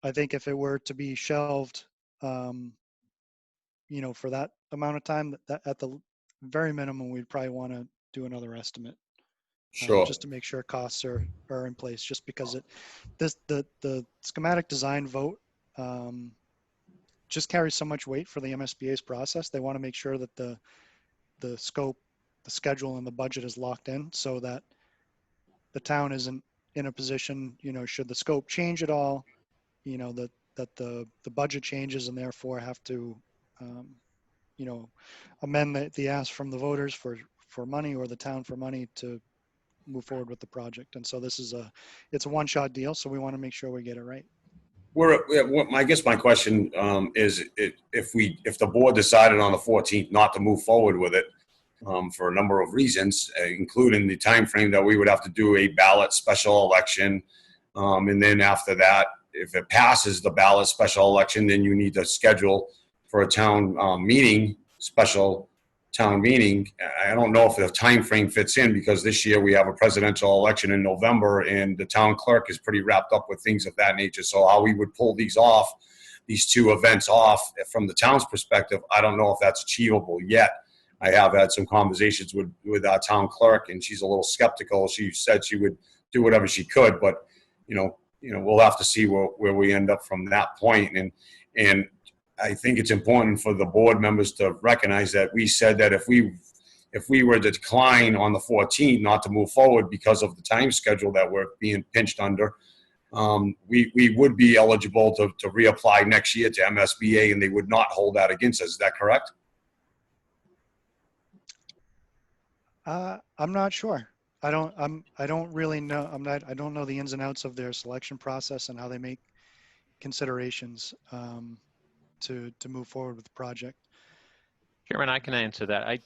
I think if it were to be shelved, you know, for that amount of time, that at the very minimum, we'd probably want to do another estimate. Sure. Just to make sure costs are in place, just because the schematic design vote just carries so much weight for the MSBA's process. They want to make sure that the scope, the schedule, and the budget is locked in, so that the town isn't in a position, you know, should the scope change at all, you know, that the budget changes and therefore have to you know, amend the ask from the voters for money, or the town for money to move forward with the project. And so it's a one-shot deal. So we want to make sure we get it right. I guess my question is, if the board decided on the 14th not to move forward with it for a number of reasons, including the time frame that we would have to do a ballot special election, and then after that, if it passes the ballot special election, then you need to schedule for a town meeting, special town meeting. I don't know if the time frame fits in, because this year we have a presidential election in November, and the town clerk is pretty wrapped up with things of that nature. So how we would pull these off these two events off from the town's perspective. I don't know if that's achievable yet. I have had some conversations with our town clerk, and she's a little skeptical. She said she would do whatever she could, but we'll have to see where we end up from that point. And I think it's important for the board members to recognize that we said that if we were to decline on the 14th, not to move forward because of the time schedule that we're being pinched under, we would be eligible to reapply next year to MSBA, and they would not hold that against us. Is that correct? I'm not sure. I don't really know. I don't know the ins and outs of their selection process and how they make considerations to move forward with the project. Chairman, I can answer that.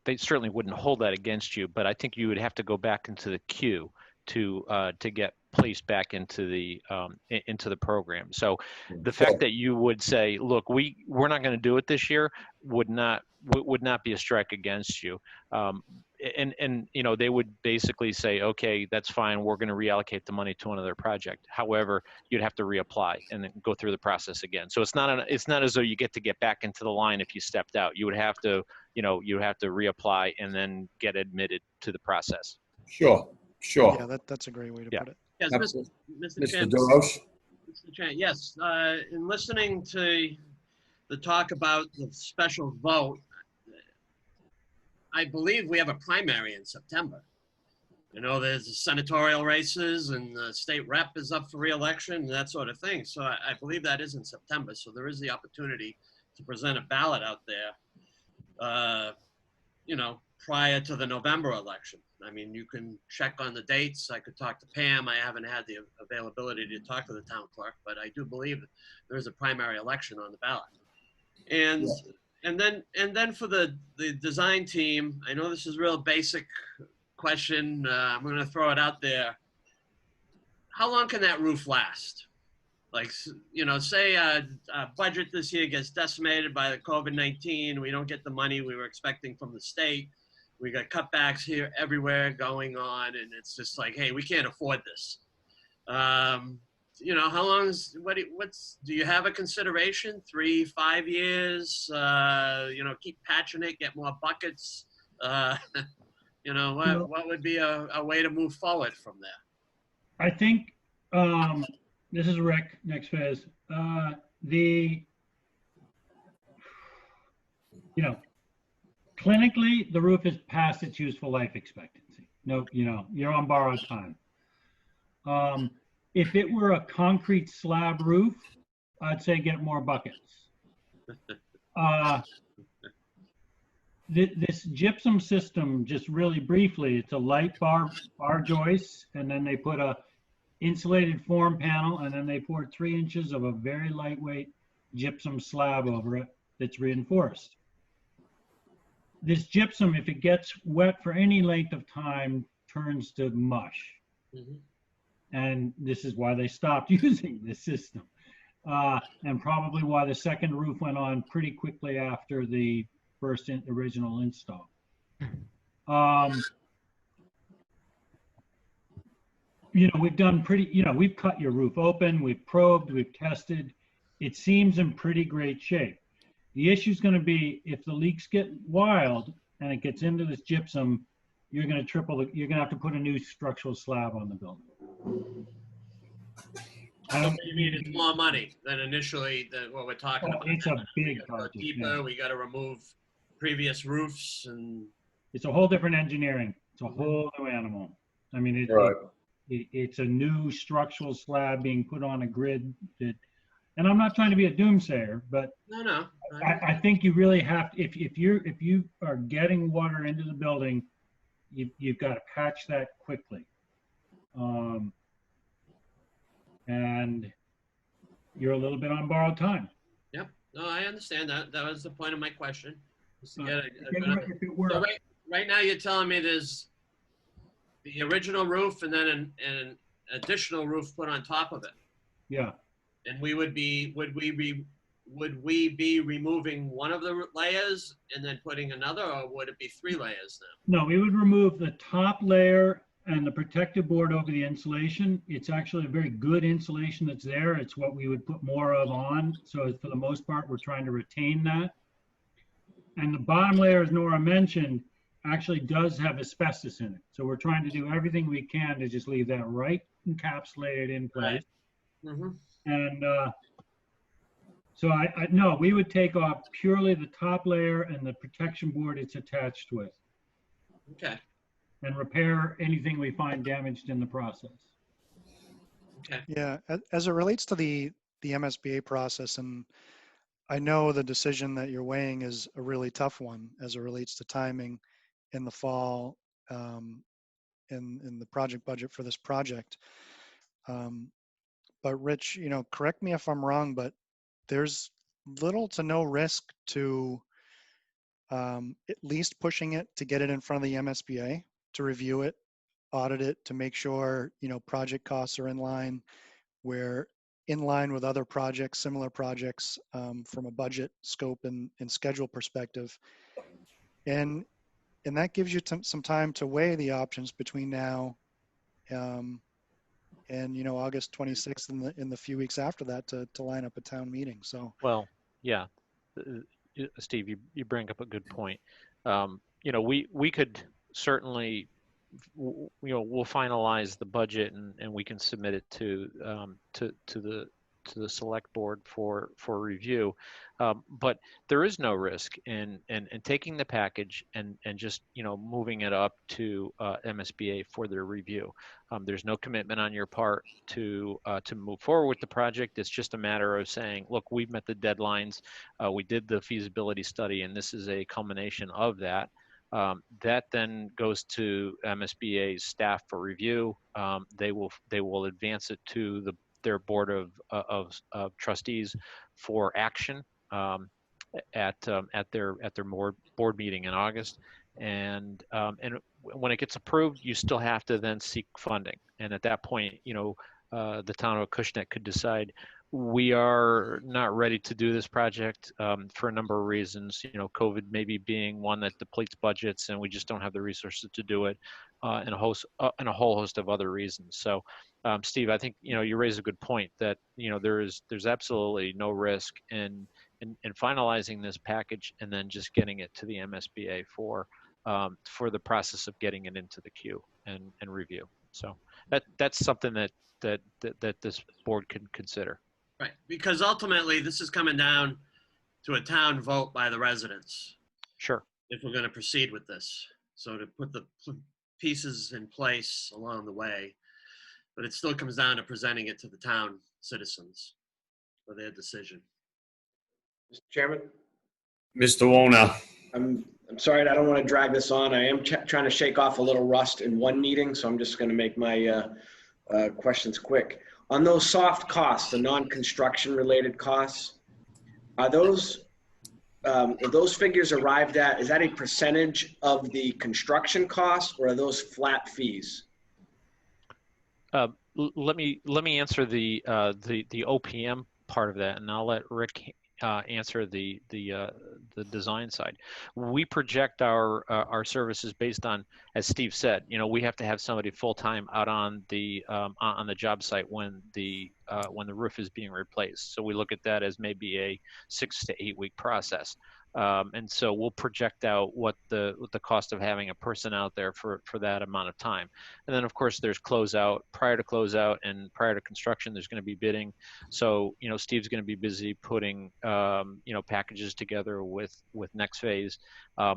They certainly wouldn't hold that against you, but I think you would have to go back into the queue to get placed back into the program. So the fact that you would say, look, we're not going to do it this year would not be a strike against you. And they would basically say, okay, that's fine. We're going to reallocate the money to another project. However, you'd have to reapply and then go through the process again. So it's not as though you get back into the line if you stepped out. You would have to, you have to reapply and then get admitted to the process. Sure. Yeah, that's a great way to put it. Yes, Mr. Chan. DeRoche? Mr. Chan, yes. In listening to the talk about the special vote, I believe we have a primary in September. There's senatorial races and the state rep is up for re-election and that sort of thing. So I believe that is in September. So there is the opportunity to present a ballot out there, prior to the November election. I mean, you can check on the dates. I could talk to Pam. I haven't had the availability to talk to the town clerk, but I do believe that there is a primary election on the ballot. And then for the design team, I know this is a real basic question. I'm going to throw it out there. How long can that roof last? Like, say a budget this year gets decimated by the COVID-19. We don't get the money we were expecting from the state. We got cutbacks here everywhere going on, and it's just like, hey, we can't afford this. How long is do you have a consideration? 3, 5 years? Keep patching it, get more buckets. What would be a way to move forward from there? I think this is Rick, next phase. Clinically, the roof is past its useful life expectancy. No, you're on borrowed time. If it were a concrete slab roof, I'd say get more buckets. This gypsum system, just really briefly, it's a light bar joist, and then they put a insulated form panel, and then they poured 3 inches of a very lightweight gypsum slab over it that's reinforced. This gypsum, if it gets wet for any length of time, turns to mush. Mm-hmm. And this is why they stopped using this system. And probably why the second roof went on pretty quickly after the first original install. We've done we've cut your roof open, we've probed, we've tested. It seems in pretty great shape. The issue is going to be if the leaks get wild and it gets into this gypsum, you're going to you're going to have to put a new structural slab on the building. You mean it's more money than initially what we're talking about? It's a big project. Deeper, we got to remove previous roofs, and it's a whole different engineering. It's a whole new animal. I mean, it's a new structural slab being put on a grid. And I'm not trying to be a doomsayer, but no. I think you really have to, if you are getting water into the building, you've got to patch that quickly. And you're a little bit on borrowed time. Yep. No, I understand that. That was the point of my question. Right now you're telling me there's the original roof and then an additional roof put on top of it. Yeah. And would we be removing one of the layers and then putting another, or would it be 3 layers now? No, we would remove the top layer and the protective board over the insulation, it's actually a very good insulation that's there. It's what we would put more of on. So for the most part, we're trying to retain that. And the bottom layer, as Nora mentioned, actually does have asbestos in it. So we're trying to do everything we can to just leave that right encapsulated in place. Right. Mm-hmm. And so no, we would take off purely the top layer and the protection board it's attached with. Okay. And repair anything we find damaged in the process. Okay. Yeah, as it relates to the MSBA process, and I know the decision that you're weighing is a really tough one as it relates to timing in the fall, in the project budget for this project. But Rich, correct me if I'm wrong, but there's little to no risk to at least pushing it to get it in front of the MSBA to review it, audit it, to make sure, project costs are in line. We're in line with other projects, similar projects, from a budget scope and schedule perspective. And that gives you some time to weigh the options between now and August 26th in the few weeks after that to line up a town meeting. So Well, yeah, Steve, you bring up a good point. We could certainly, we'll finalize the budget and we can submit it to the select board for review. But there is no risk in taking the package and just moving it up to MSBA for their review. There's no commitment on your part to move forward with the project. It's just a matter of saying, look, we've met the deadlines. We did the feasibility study, and this is a culmination of that. That then goes to MSBA's staff for review. They will advance it to their board of trustees for action at their board meeting in August. And when it gets approved, you still have to then seek funding. And at that point, the town of Acushnet could decide, we are not ready to do this project for a number of reasons. COVID maybe being one that depletes budgets, and we just don't have the resources to do it, and a whole host of other reasons. So, Steve, I think you raise a good point that there's absolutely no risk in finalizing this package and then just getting it to the MSBA for the process of getting it into the queue and review. So that's something that this board can consider. Right, because ultimately this is coming down to a town vote by the residents. Sure. If we're going to proceed with this. So to put the pieces in place along the way, but it still comes down to presenting it to the town citizens for their decision. Mr. Chairman? Mr. Wona. I'm sorry, I don't want to drag this on. I am trying to shake off a little rust in one meeting, so I'm just going to make my questions quick. On those soft costs, the non-construction related costs, are those figures arrived at, is that a percentage of the construction costs, or are those flat fees? Let me answer the OPM part of that, and I'll let Rick answer the design side. We project our services based on, as Steve said, we have to have somebody full time out on the job site when the roof is being replaced. So we look at that as maybe a 6 to 8 week process. And so we'll project out what the cost of having a person out there for that amount of time. And then of course there's closeout, prior to closeout and prior to construction, there's going to be bidding. So, Steve's going to be busy putting, packages together with next phase.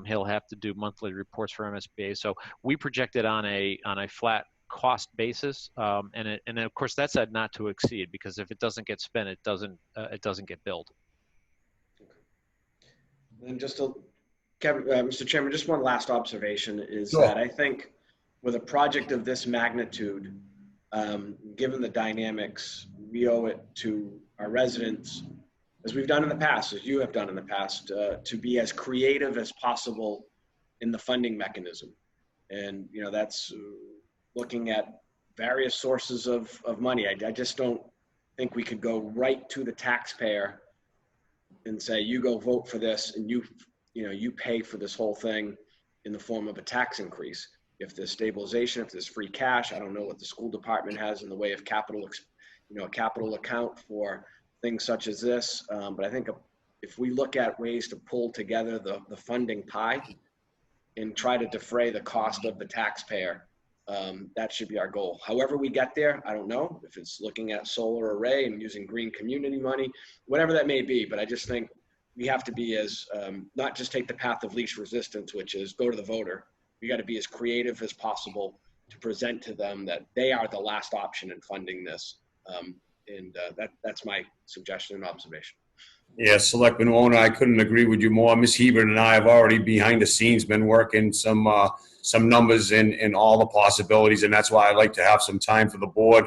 He'll have to do monthly reports for MSBA. So we project it on a flat cost basis. And of course that's at not to exceed, because if it doesn't get spent, it doesn't get billed. And just Mr. Chairman, just one last observation is Sure. that I think with a project of this magnitude, given the dynamics, we owe it to our residents, as we've done in the past, as you have done in the past, to be as creative as possible in the funding mechanism. And, that's looking at various sources of money. I just don't think we could go right to the taxpayer and say, you go vote for this and you pay for this whole thing in the form of a tax increase. if there's stabilization, if there's free cash. I don't know what the school department has in the way of capital, a capital account for things such as this. But I think if we look at ways to pull together the funding pie and try to defray the cost of the taxpayer, that should be our goal. However we get there, I don't know if it's looking at solar array and using green community money, whatever that may be. But I just think we have to be as, not just take the path of least resistance, which is go to the voter. We got to be as creative as possible to present to them that they are the last option in funding this. That's my suggestion and observation. Yeah, Selectman Warner, I couldn't agree with you more. Ms. Hebert and I have already behind the scenes been working some numbers in all the possibilities, and that's why I like to have some time for the board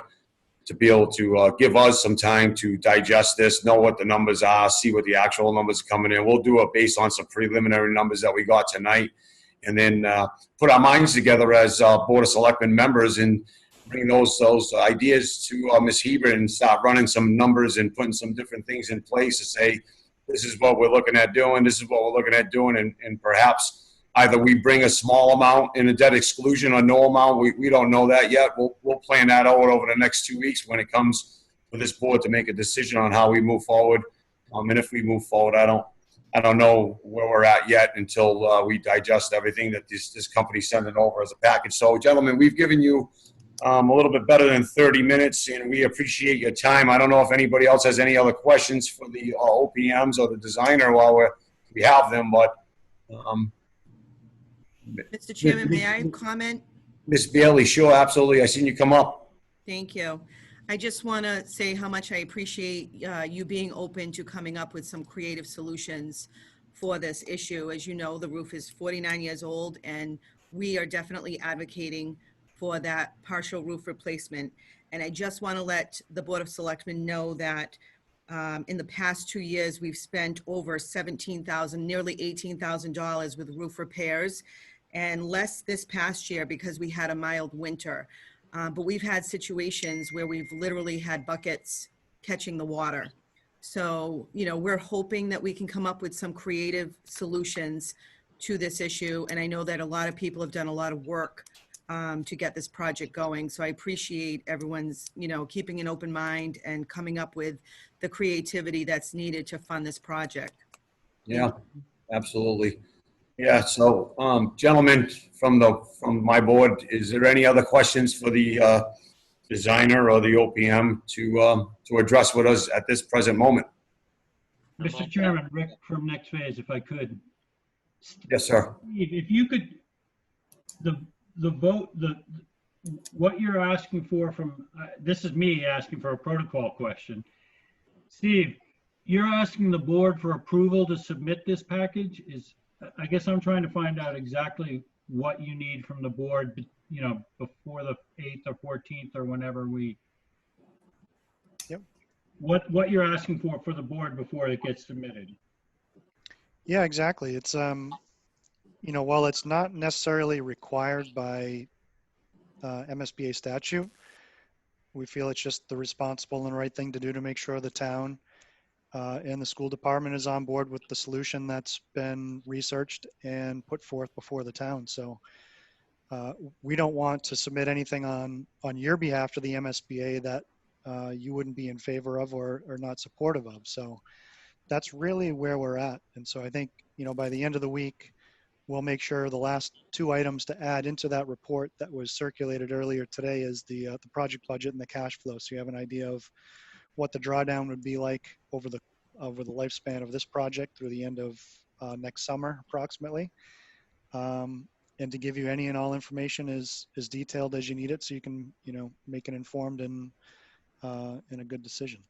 to be able to give us some time to digest this, know what the numbers are, see what the actual numbers are coming in. We'll do it based on some preliminary numbers that we got tonight, and then put our minds together as Board of Selectmen members and bring those ideas to Ms. Hebert and start running some numbers and putting some different things in place to say, this is what we're looking at doing, this is what we're looking at doing, and perhaps either we bring a small amount in a debt exclusion or no amount. We don't know that yet. We'll plan that out over the next 2 weeks when it comes for this board to make a decision on how we move forward. And if we move forward, I don't know where we're at yet until we digest everything that this company's sending over as a package. So, gentlemen, we've given you a little bit better than 30 minutes, and we appreciate your time. I don't know if anybody else has any other questions for the OPMs or the designer while we have them, but Mr. Chairman, may I comment? Ms. Bailey, sure, absolutely. I seen you come up. Thank you. I just want to say how much I appreciate you being open to coming up with some creative solutions for this issue. As you know, the roof is 49 years old, and we are definitely advocating for that partial roof replacement. And I just want to let the Board of Selectmen know that in the past 2 years, we've spent over $17,000, nearly $18,000 with roof repairs, and less this past year because we had a mild winter. But we've had situations where we've literally had buckets catching the water. So, we're hoping that we can come up with some creative solutions to this issue. And I know that a lot of people have done a lot of work to get this project going. So I appreciate everyone's, keeping an open mind and coming up with the creativity that's needed to fund this project. Yeah, absolutely. Yeah, so gentlemen from my board, is there any other questions for the designer or the OPM to address with us at this present moment? Mr. Chairman, Rick from Next Phase, if I could. Yes, sir. If you could, what you're asking for from, this is me asking for a protocol question. Steve, you're asking the board for approval to submit this package? I guess I'm trying to find out exactly what you need from the board, before the 8th or 14th or whenever we. Yep. What you're asking for the board before it gets submitted. Yeah, exactly. It's, while it's not necessarily required by MSBA statute, we feel it's just the responsible and right thing to do to make sure the town and the school department is on board with the solution that's been researched and put forth before the town. So we don't want to submit anything on your behalf to the MSBA that you wouldn't be in favor of or not supportive of. So that's really where we're at. And so I think, by the end of the week, we'll make sure the last 2 items to add into that report that was circulated earlier today is the project budget and the cash flow. So you have an idea of what the drawdown would be like over the lifespan of this project through the end of next summer, approximately. And to give you any and all information as detailed as you need it, so you can, make an informed and a good decision.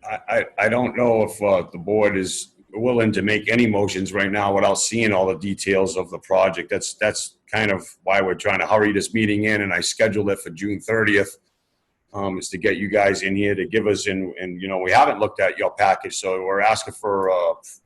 I don't know if the board is willing to make any motions right now without seeing all the details of the project. That's kind of why we're trying to hurry this meeting in, and I scheduled it for June 30th. Is to get you guys in here to give us, and we haven't looked at your package, so we're asking for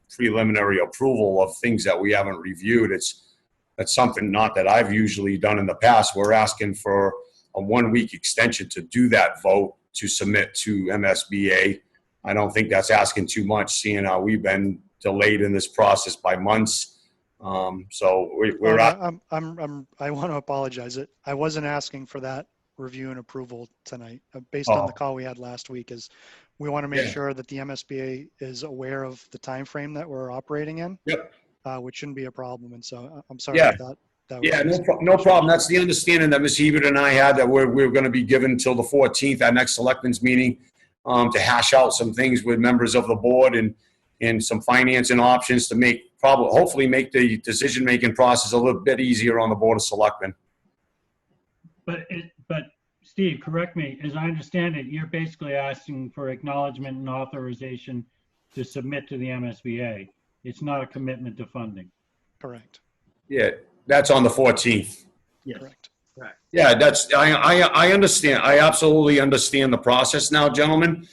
preliminary approval of things that we haven't reviewed. That's something not that I've usually done in the past. We're asking for a 1-week extension to do that vote to submit to MSBA. I don't think that's asking too much, seeing how we've been delayed in this process by months. So we're at, I want to apologize. I wasn't asking for that review and approval tonight, based on the call we had last week. Is we want to make Yeah. sure that the MSBA is aware of the time frame that we're operating in. Yep. Which shouldn't be a problem. And so I'm sorry Yeah. if that was Yeah, no problem. That's the understanding that Ms. Hebert and I had, that we're going to be given until the 14th, our next selectmen's meeting, to hash out some things with members of the board and some financing options to hopefully make the decision-making process a little bit easier on the Board of Selectmen. But Steve, correct me, as I understand it, you're basically asking for acknowledgement and authorization to submit to the MSBA. It's not a commitment to funding. correct. Yeah, that's on the 14th. Yes. Correct. Yeah, I understand. I absolutely understand the process now, gentlemen.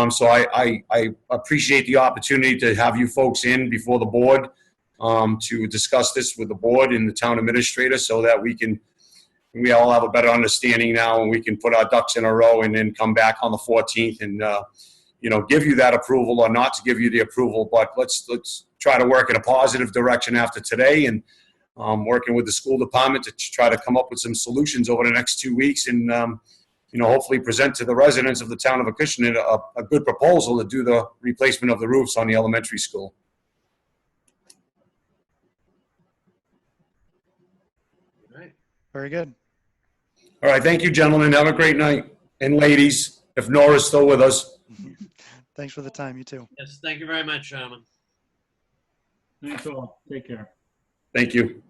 So I appreciate the opportunity to have you folks in before the board to discuss this with the board and the town administrator, so that we all have a better understanding now, and we can put our ducks in a row and then come back on the 14th and give you that approval or not to give you the approval. But let's try to work in a positive direction after today, and working with the school department to try to come up with some solutions over the next 2 weeks, and hopefully present to the residents of the town of Acushnet a good proposal to do the replacement of the roofs on the elementary school. All right. Very good. All right, thank you, gentlemen. Have a great night. And ladies, if Nora's still with us. Thanks for the time. You too. Yes, thank you very much, gentlemen. Thanks all. Take care. Thank you.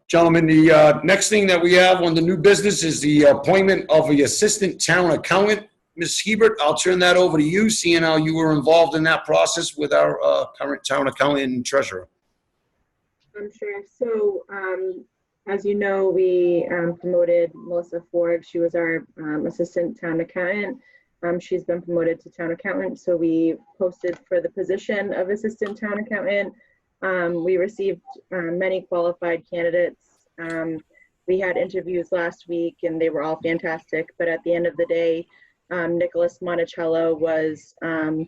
Gentlemen, the next thing that we have on the new business is the appointment of the assistant town accountant. Ms. Hebert, I'll turn that over to you, seeing how you were involved in that process with our current town accountant and treasurer. I'm sure. So, as you know, we promoted Melissa Ford. She was our assistant town accountant. She's been promoted to town accountant. So we posted for the position of assistant town accountant. We received many qualified candidates. We had interviews last week and they were all fantastic. But at the end of the day, Nicholas Monticello was the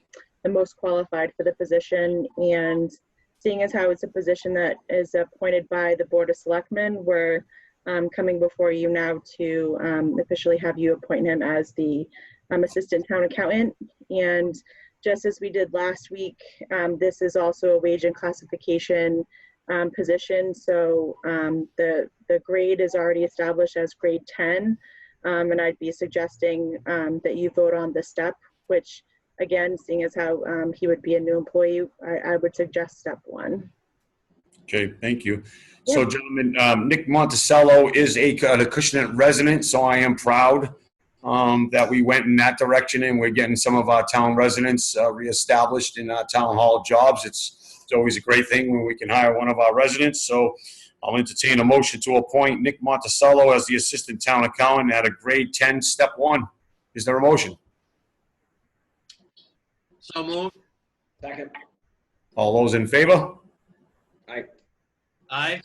most qualified for the position. And seeing as how it's a position that is appointed by the Board of Selectmen, we're coming before you now to officially have you appoint him as the assistant town accountant. And just as we did last week, this is also a wage and classification position. So the grade is already established as grade 10. And I'd be suggesting that you vote on the step, which again, seeing as how he would be a new employee, I would suggest step 1. Okay, thank you. Yeah. So, gentlemen, Nick Monticello is a Acushnet resident, so I am proud that we went in that direction, and we're getting some of our town residents reestablished in our town hall jobs. It's always a great thing when we can hire one of our residents. So I'll entertain a motion to appoint Nick Monticello as the assistant town accountant at a grade 10, step 1. Is there a motion? So moved. Second. All those in favor? Aye. Aye.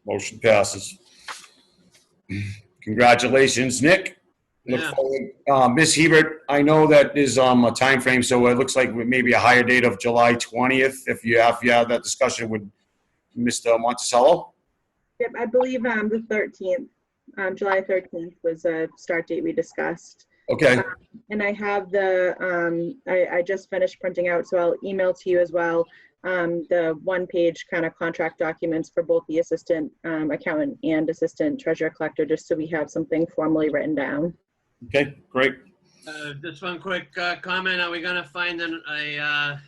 Motion passes. Congratulations, Nick. Look Yeah. forward. Ms. Hebert, I know that there's a time frame, so it looks like maybe a higher date of July 20th, if you have that discussion with Mr. Monticello. Yep, I believe the 13th, July 13th was a start date we discussed. Okay, And I have I just finished printing out, so I'll email to you as well, the one-page kind of contract documents for both the assistant accountant and assistant treasurer collector, just so we have something formally written down. okay, great. Just one quick comment. Are we going to find a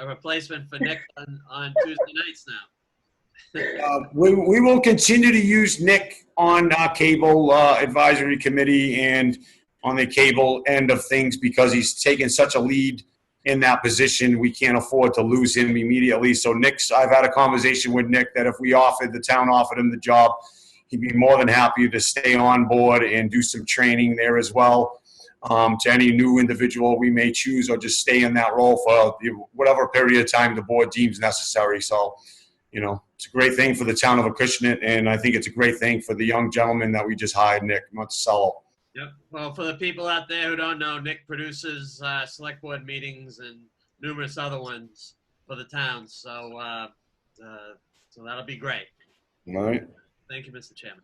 replacement for Nick on Tuesday nights now? We will continue to use Nick on our cable advisory committee and on the cable end of things, because he's taken such a lead in that position. We can't afford to lose him immediately. So I've had a conversation with Nick that if the town offered him the job, he'd be more than happy to stay on board and do some training there as well, to any new individual we may choose, or just stay in that role for whatever period of time the board deems necessary. So, it's a great thing for the town of Acushnet, and I think it's a great thing for the young gentleman that we just hired, Nick Monticello. Yep. Well, for the people out there who don't know, Nick produces select board meetings and numerous other ones for the town. So So that'll be great. All right. Thank you, Mr. Chairman.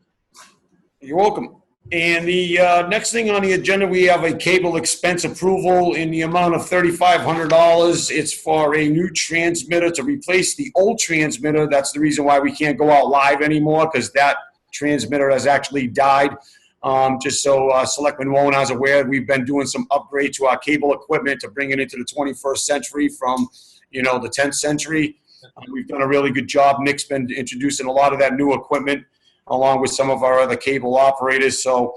You're welcome. And the next thing on the agenda, we have a cable expense approval in the amount of $3,500. It's for a new transmitter to replace the old transmitter. That's the reason why we can't go out live anymore, because that transmitter has actually died. Just so Selectman Wona is aware, we've been doing some upgrade to our cable equipment to bring it into the 21st century from, the 10th century. We've done a really good job. Nick's been introducing a lot of that new equipment along with some of our other cable operators. So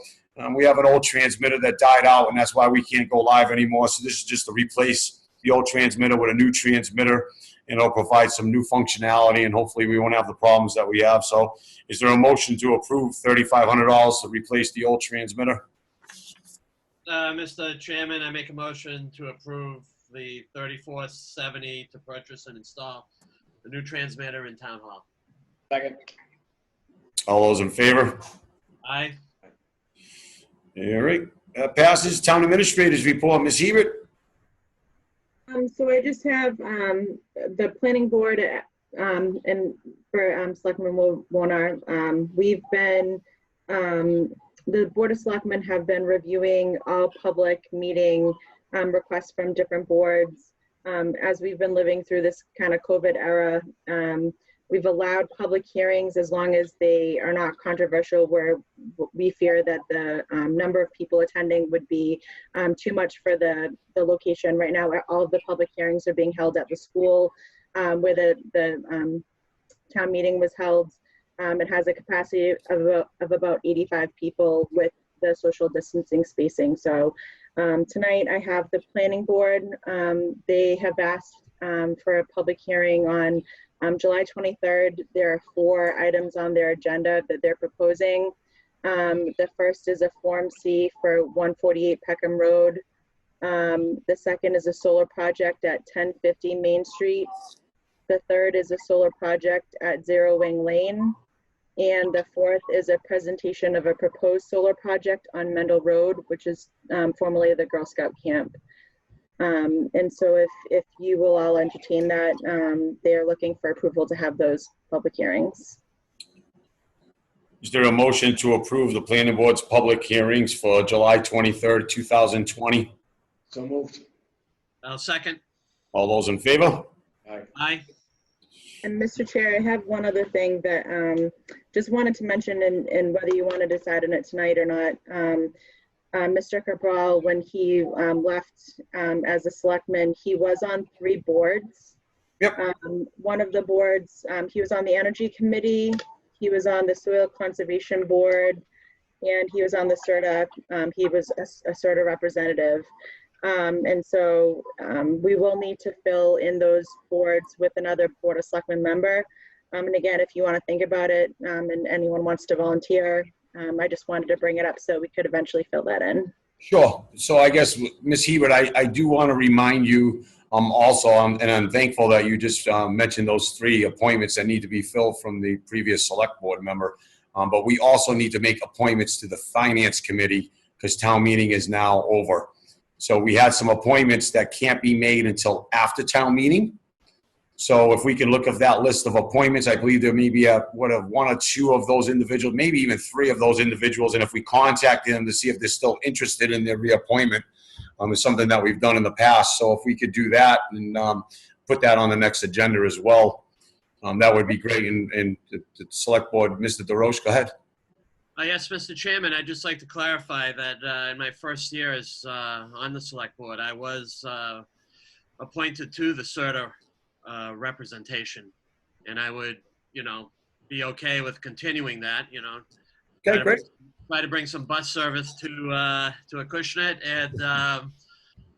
we have an old transmitter that died out, and that's why we can't go live anymore. So this is just to replace the old transmitter with a new transmitter, and it'll provide some new functionality, and hopefully we won't have the problems that we have. So is there a motion to approve $3,500 to replace the old transmitter? Mr. Chairman, I make a motion to approve the $3,470 to purchase and install the new transmitter in Town Hall. Second. All those in favor? Aye. All right. Passes. Town Administrators Report. Ms. Hebert? So I just have the planning board and for Selectman Warner, we've been, the Board of Selectmen have been reviewing all public meeting requests from different boards. As we've been living through this kind of COVID era, we've allowed public hearings as long as they are not controversial, where we fear that the number of people attending would be too much for the location. Right now, all of the public hearings are being held at the school where the town meeting was held. It has a capacity of about 85 people with the social distancing spacing. So tonight I have the planning board. They have asked for a public hearing on July 23rd. There are 4 items on their agenda that they're proposing. The first is a Form C for 148 Peckham Road. The second is a solar project at 1050 Main Street. The third is a solar project at Zero Wing Lane. And the fourth is a presentation of a proposed solar project on Mendel Road, which is formerly the Girl Scout camp. And so if you will all entertain that, they're looking for approval to have those public hearings. Is there a motion to approve the planning board's public hearings for July 23rd, 2020? So moved. I'll second. All those in favor? Aye. Aye. And Mr. Chair, I have one other thing that just wanted to mention, and whether you want to decide on it tonight or not. Mr. Cabral, when he left as a selectman, he was on 3 boards. Yep. One of the boards, he was on the Energy Committee, he was on the Soil Conservation Board, and he was on the CERTA. He was a CERTA representative. And so we will need to fill in those boards with another Board of Selectmen member. And again, if you want to think about it and anyone wants to volunteer, I just wanted to bring it up so we could eventually fill that in. Sure. So I guess, Ms. Hebert, I do want to remind you also, and I'm thankful that you just mentioned those 3 appointments that need to be filled from the previous select board member. But we also need to make appointments to the Finance Committee because town meeting is now over. So we had some appointments that can't be made until after town meeting. So if we can look at that list of appointments, I believe there may be 1 or 2 of those individuals, maybe even 3 of those individuals. And if we contact them to see if they're still interested in their reappointment, it's something that we've done in the past. So if we could do that and put that on the next agenda as well, that would be great. And the select board, Mr. DeRoche, go ahead. Yes, Mr. Chairman, I'd just like to clarify that in my first year as on the select board, I was appointed to the CERTA representation, and I would, be okay with continuing that. Okay, great. Try to bring some bus service to Acushnet,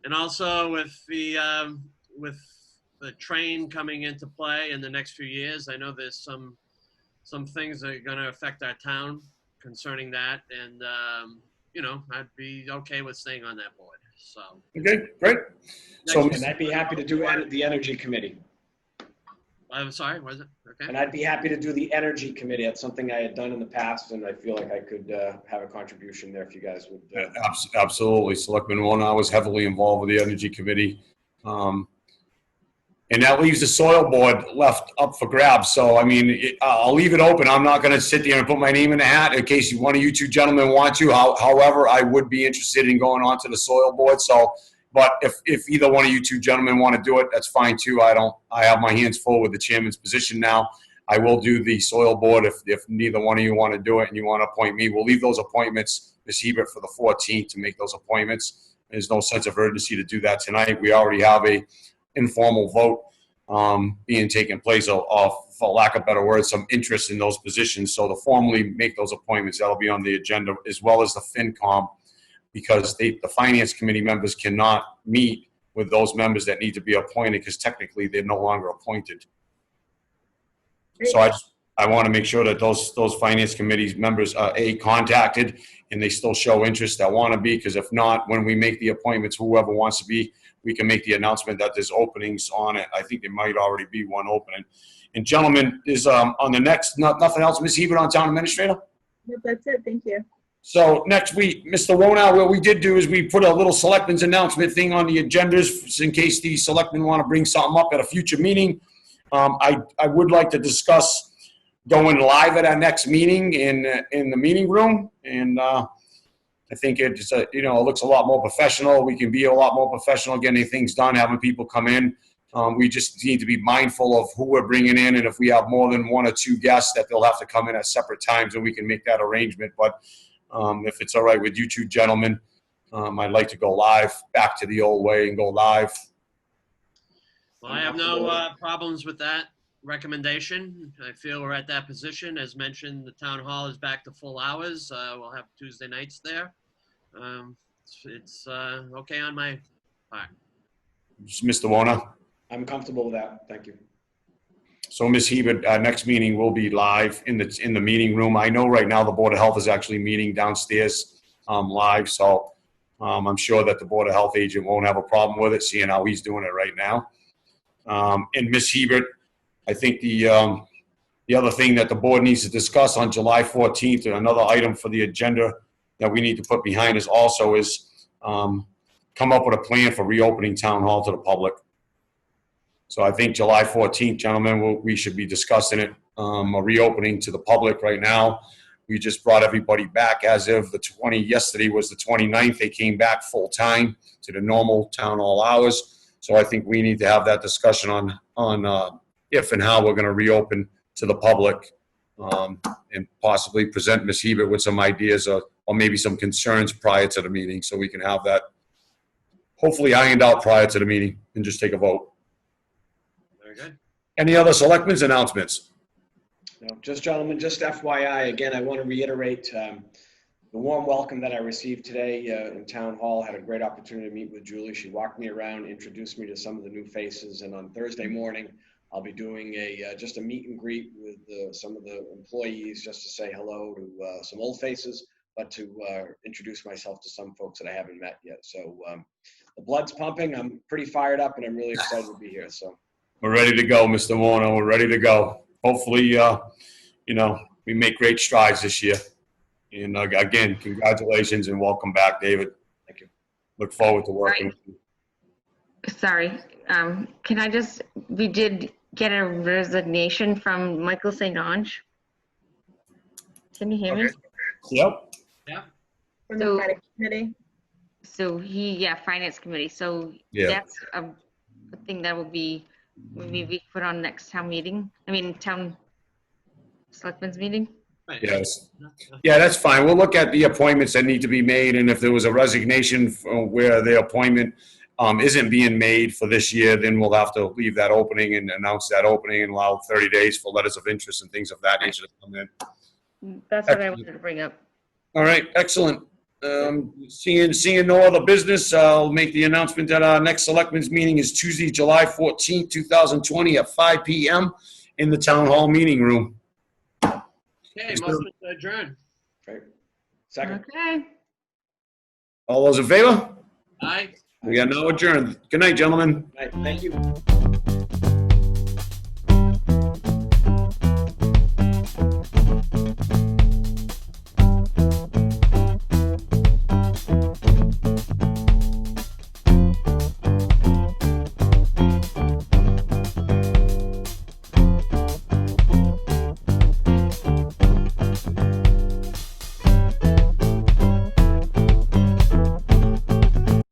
and also with the train coming into play in the next few years. I know there's some things that are going to affect our town concerning that, and I'd be okay with staying on that board. So Okay, great. So And I'd be happy to do the Energy Committee. I'm sorry, was it? Okay. And I'd be happy to do the Energy Committee. That's something I had done in the past, and I feel like I could have a contribution there if you guys would. Absolutely. Selectman Wona was heavily involved with the Energy Committee. And And that leaves the soil board left up for grabs. So, I mean, I'll leave it open. I'm not going to sit there and put my name in the hat in case one of you two gentlemen want to. However, I would be interested in going on to the soil board. So, but if either one of you two gentlemen want to do it, that's fine too. I have my hands full with the chairman's position now. I will do the soil board if neither one of you want to do it and you want to appoint me. We'll leave those appointments, Ms. Hebert, for the 14th to make those appointments. There's no sense of urgency to do that tonight. We already have a informal vote being taken place of, for lack of better words, some interest in those positions. So to formally make those appointments, that'll be on the agenda, as well as the FinCom, because the finance committee members cannot meet with those members that need to be appointed because technically they're no longer appointed. So I want to make sure that those finance committees members are contacted and they still show interest that want to be, because if not, when we make the appointments, whoever wants to be, we can make the announcement that there's openings on it. I think there might already be one opening. And gentlemen, is on the next, nothing else, Ms. Hebert, on town administrator? Yep, that's it. Thank you. So next week, Mr. Wona, what we did do is we put a little selectmen's announcement thing on the agendas in case the selectmen want to bring something up at a future meeting. I would like to discuss going live at our next meeting in the meeting room. And I think it's it looks a lot more professional. We can be a lot more professional getting things done, having people come in. We just need to be mindful of who we're bringing in, and if we have more than one or two guests, that they'll have to come in at separate times, and we can make that arrangement. But if it's all right with you two gentlemen, I'd like to go live, back to the old way and go live. Well, I have no problems with that recommendation. I feel we're at that position. As mentioned, the town hall is back to full hours. We'll have Tuesday nights there. It's okay on my part. Mr. Wona? I'm comfortable with that. Thank you. So, Ms. Hebert, our next meeting will be live in the meeting room. I know right now the Board of Health is actually meeting downstairs live, so I'm sure that the Board of Health agent won't have a problem with it, seeing how he's doing it right now. And Ms. Hebert, I think the other thing that the board needs to discuss on July 14th, and another item for the agenda that we need to put behind us also is come up with a plan for reopening town hall to the public. So I think July 14th, gentlemen, we should be discussing it, a reopening to the public right now. We just brought everybody back as of yesterday was the 29th. They came back full time to the normal town hall hours. So I think we need to have that discussion on if and how we're going to reopen to the public, and possibly present Ms. Hebert with some ideas or maybe some concerns prior to the meeting, so we can have that hopefully ironed out prior to the meeting and just take a vote. Very good. Any other selectmen's announcements? No, gentlemen, just FYI, again, I want to reiterate the warm welcome that I received today in Town Hall. Had a great opportunity to meet with Julie. She walked me around, introduced me to some of the new faces, and on Thursday morning, I'll be doing just a meet and greet with some of the employees, just to say hello to some old faces, but to introduce myself to some folks that I haven't met yet. So the blood's pumping. I'm pretty fired up, and I'm really excited to be here. So We're ready to go, Mr. Warner. We're ready to go. Hopefully, we make great strides this year. And again, congratulations and welcome back, David. Thank you. Look forward to working with you. Sorry, we did get a resignation from Michael St. Ange. Can you hear me? Okay. Yep. Yeah. From the finance committee. So finance committee. So Yeah. that's a thing that will be maybe put on next town selectmen's meeting. Right. Yes. Yeah, that's fine. We'll look at the appointments that need to be made, and if there was a resignation where the appointment isn't being made for this year, then we'll have to leave that opening and announce that opening and allow 30 days for letters of interest and things of that nature to come in. That's what I wanted to bring up. All right, excellent. Seeing no other business, I'll make the announcement that our next selectmen's meeting is Tuesday, July 14th, 2020 at 5 p.m. in the town hall meeting room. Okay, motion to adjourn. Great. Second. Okay. All those in favor? Aye. We are now adjourned. Good night, gentlemen. All right, thank you.